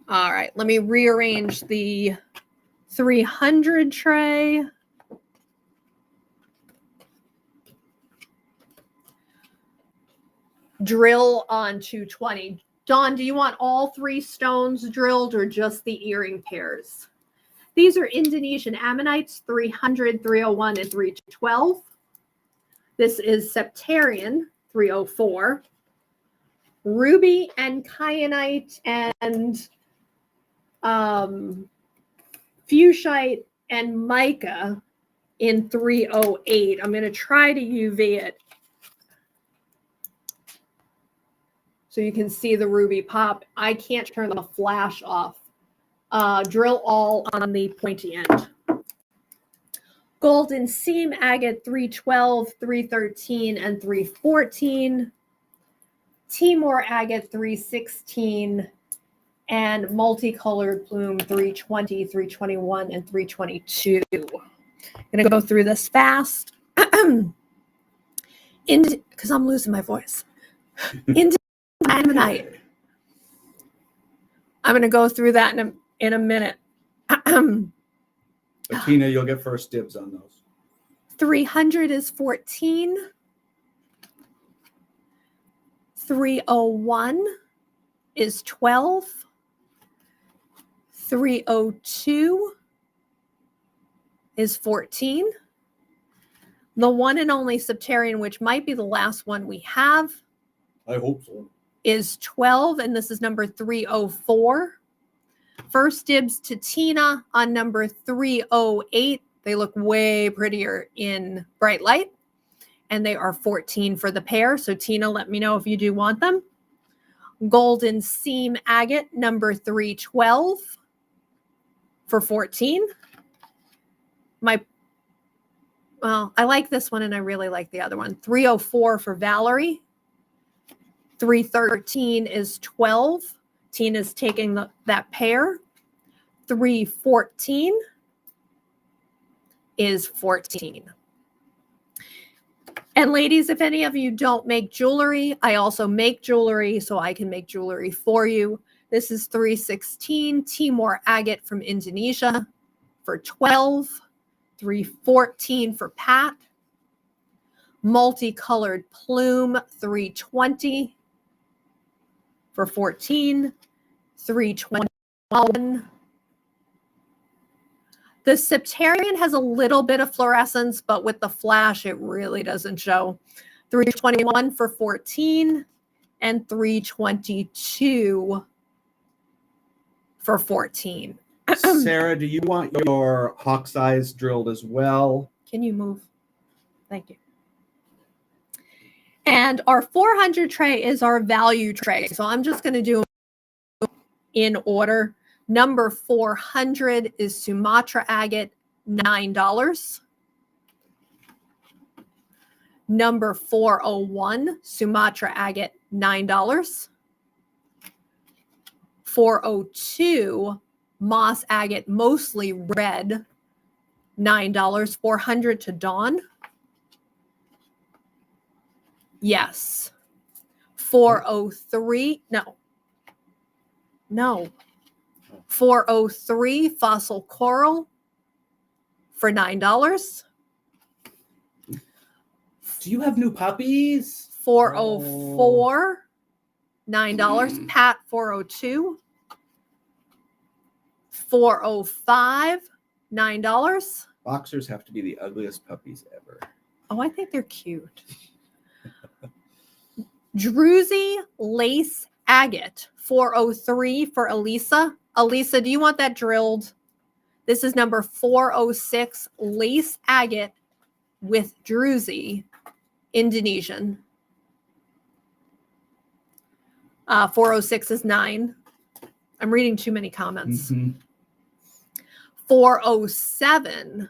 All right, let me rearrange the 300 tray. Drill on 220. Dawn, do you want all 3 stones drilled or just the earring pairs? These are Indonesian ammonites, 300, 301, and 312. This is septarian, 304. Ruby and kyanite and fuchsite and mica in 308. I'm going to try to UV it so you can see the ruby pop. I can't turn the flash off. Drill all on the pointy end. Golden seam agate 312, 313, and 314. Timor agate 316, and multicolored plume 320, 321, and 322. I'm going to go through this fast because I'm losing my voice. Into ammonite. I'm going to go through that in a minute. Tina, you'll get first dibs on those. 300 is 14. 301 is 12. 302 is 14. The one and only septarian, which might be the last one we have, I hope so, is 12, and this is number 304. First dibs to Tina on number 308. They look way prettier in bright light, and they are 14 for the pair. So Tina, let me know if you do want them. Golden seam agate number 312 for 14. I like this one and I really like the other one. 304 for Valerie. 313 is 12. Tina's taking that pair. 314 is 14. And ladies, if any of you don't make jewelry, I also make jewelry, so I can make jewelry for you. This is 316 Timor agate from Indonesia for 12. 314 for Pat. Multicolored plume 320 for 14. 321. The septarian has a little bit of fluorescence, but with the flash, it really doesn't show. 321 for 14 and 322 for 14. Sarah, do you want your hawk's eyes drilled as well? Can you move? Thank you. And our 400 tray is our value tray. So I'm just going to do in order. Number 400 is Sumatra agate, $9. Number 401, Sumatra agate, $9. 402, moss agate, mostly red, $9. 400 to Dawn. Yes. 403, no. 403 fossil coral for $9. Do you have new puppies? 404, $9. Pat 402. 405, $9. Boxers have to be the ugliest puppies ever. Oh, I think they're cute. Druzy lace agate, 403 for Elisa. Elisa, do you want that drilled? This is number 406, lace agate with druzy, Indonesian. 406 is 9. I'm reading too many comments. 407.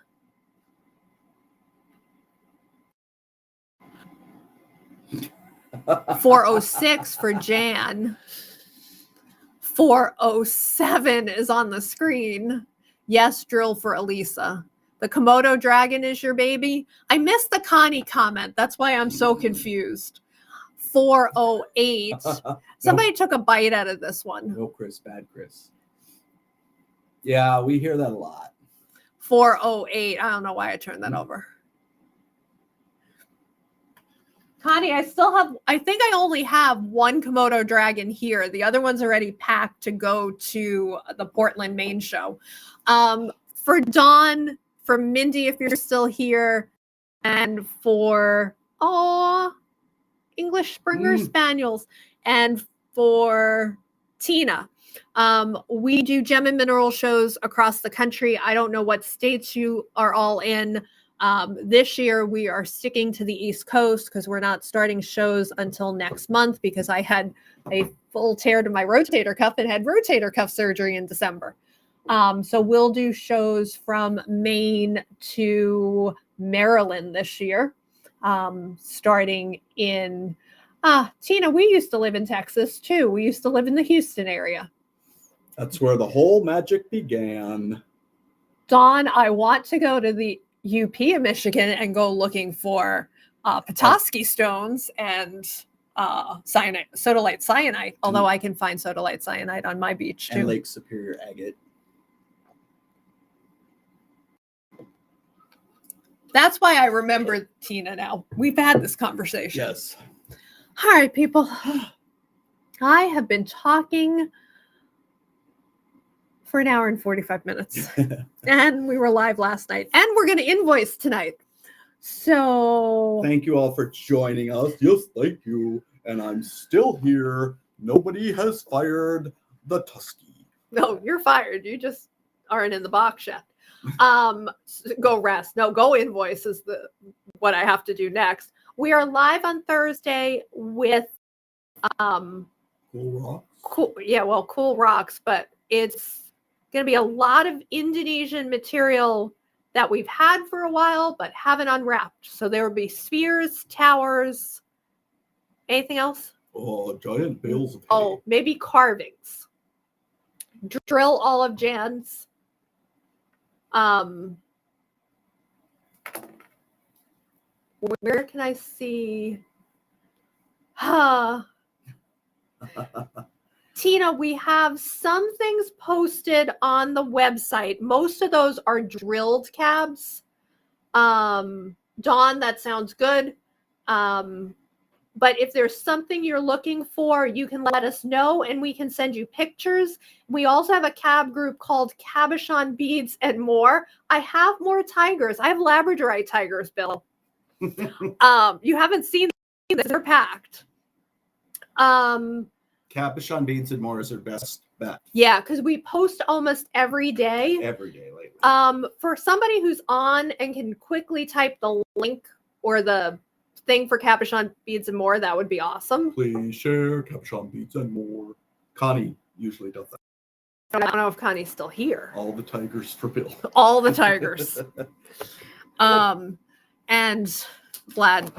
$406 for Jan. 407 is on the screen. Yes, drill for Elisa. The Komodo dragon is your baby. I missed the Connie comment. That's why I'm so confused. 408. Somebody took a bite out of this one. No, Chris, bad Chris. Yeah, we hear that a lot. 408. I don't know why I turned that over. Connie, I think I only have one Komodo dragon here. The other one's already packed to go to the Portland, Maine show. For Dawn, for Mindy, if you're still here, and for English Springer Spaniels, and for Tina. We do gem and mineral shows across the country. I don't know what states you are all in. This year we are sticking to the East Coast because we're not starting shows until next month because I had a full tear to my rotator cuff and had rotator cuff surgery in December. So we'll do shows from Maine to Maryland this year, starting in Tina, we used to live in Texas too. We used to live in the Houston area. That's where the whole magic began. Dawn, I want to go to the UP of Michigan and go looking for Petoskey stones and sodalite cyanide, although I can find sodalite cyanide on my beach too. And Lake Superior agate. That's why I remember Tina now. We've had this conversation. Yes. All right, people. I have been talking for an hour and 45 minutes. And we were live last night. And we're going to invoice tonight. So thank you all for joining us. Yes, thank you. And I'm still here. Nobody has fired the Tusky. No, you're fired. You just aren't in the box yet. Go rest. No, go invoice is what I have to do next. We are live on Thursday with Cool Rocks. Cool Rocks, but it's going to be a lot of Indonesian material that we've had for a while but haven't unwrapped. So there will be spheres, towers, anything else? Giant bales of hay. Oh, maybe carvings. Drill olive jans. Where can I see? Tina, we have some things posted on the website. Most of those are drilled cabs. Dawn, that sounds good. But if there's something you're looking for, you can let us know and we can send you pictures. We also have a cab group called Cabochon Beads and More. I have more tigers. I have Labradorite tigers, Bill. You haven't seen them. They're packed. Cabochon Beads and More is their best bet. Yeah, because we post almost every day. Every day lately. For somebody who's on and can quickly type the link or the thing for Cabochon Beads and More, that would be awesome. Please share Cabochon Beads and More. Connie usually does that. I don't know if Connie's still here. All the tigers for Bill. All the tigers. And Vlad,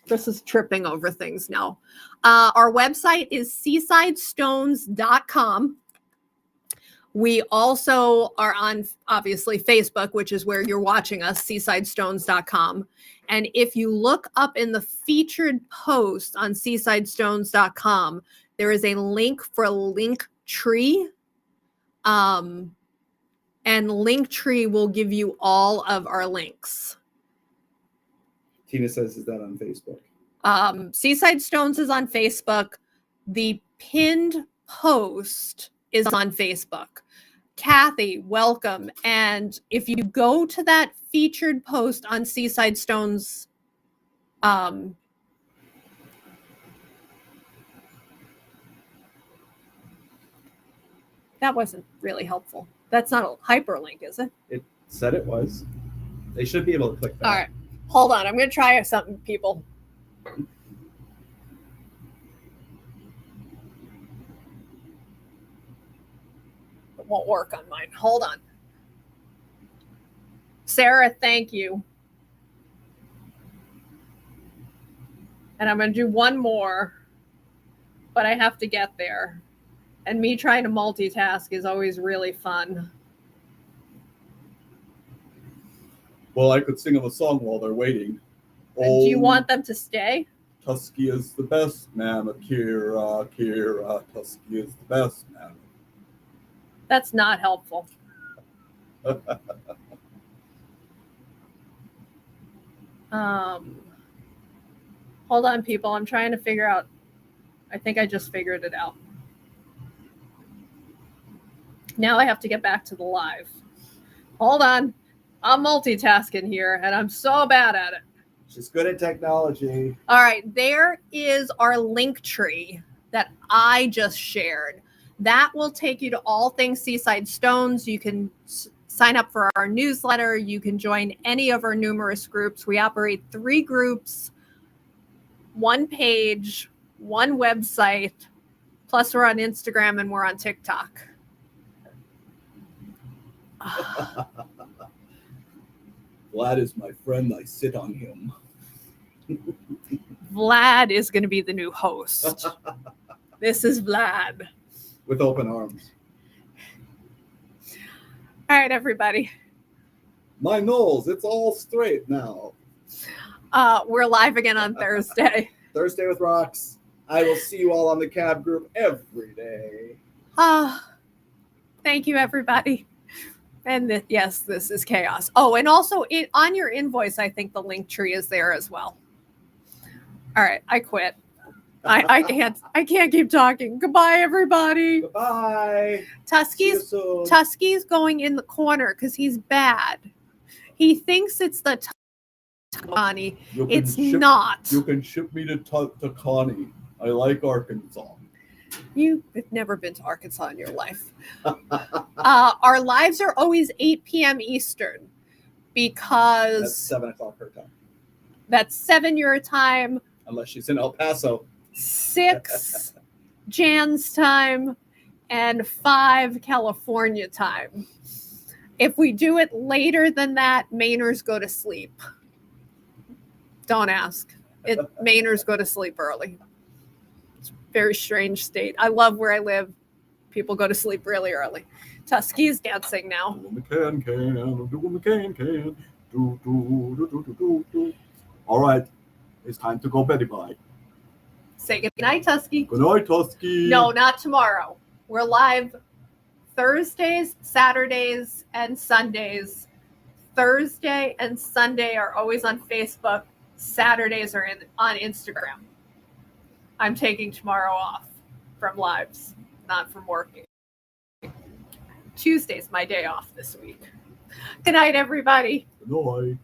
this is tripping over things now. Our website is seasidestones.com. We also are on, obviously, Facebook, which is where you're watching us, seasidestones.com. And if you look up in the featured post on seasidestones.com, there is a link for Linktree. And Linktree will give you all of our links. Tina says, is that on Facebook? Seaside Stones is on Facebook. The pinned post is on Facebook. Kathy, welcome. And if you go to that featured post on Seaside Stones, that wasn't really helpful. That's not a hyperlink, is it? It said it was. They should be able to click that. All right. Hold on. I'm going to try something, people. It won't work on mine. Hold on. Sarah, thank you. And I'm going to do one more, but I have to get there. And me trying to multitask is always really fun. Well, I could sing them a song while they're waiting. And do you want them to stay? Tusky is the best man of Kira, Tusky is the best man. That's not helpful. Hold on, people. I'm trying to figure out. I think I just figured it out. Now I have to get back to the live. Hold on. I'm multitasking here, and I'm so bad at it. She's good at technology. All right. There is our link tree that I just shared. That will take you to all things Seaside Stones. You can sign up for our newsletter. You can join any of our numerous groups. We operate 3 groups, 1 page, 1 website, plus we're on Instagram and we're on TikTok. Vlad is my friend. I sit on him. Vlad is going to be the new host. This is Vlad. With open arms. All right, everybody. My nose, it's all straight now. We're live again on Thursday. Thursday with Rocks. I will see you all on the cab group every day. Thank you, everybody. And yes, this is chaos. Oh, and also on your invoice, I think the link tree is there as well. All right, I quit. I can't keep talking. Goodbye, everybody. Goodbye. Tusky's going in the corner because he's bad. He thinks it's the Connie. It's not. You can ship me to Connie. I like Arkansas. You've never been to Arkansas in your life. Our lives are always 8 p.m. Eastern because that's 7 o'clock her time. That's 7 your time. Unless she's in El Paso. 6 Jan's time and 5 California time. If we do it later than that, Mainers go to sleep. Don't ask. Mainers go to sleep early. It's a very strange state. I love where I live. People go to sleep really early. Tusky's dancing now. Doing the can. Doing the can. Do. All right. It's time to go beddy bye. Say good night, Tusky. Good night, Tusky. No, not tomorrow. We're live Thursdays, Saturdays, and Sundays. Thursday and Sunday are always on Facebook. Saturdays are on Instagram. I'm taking tomorrow off from lives, not from working. Tuesday's my day off this week. Good night, everybody. Good night.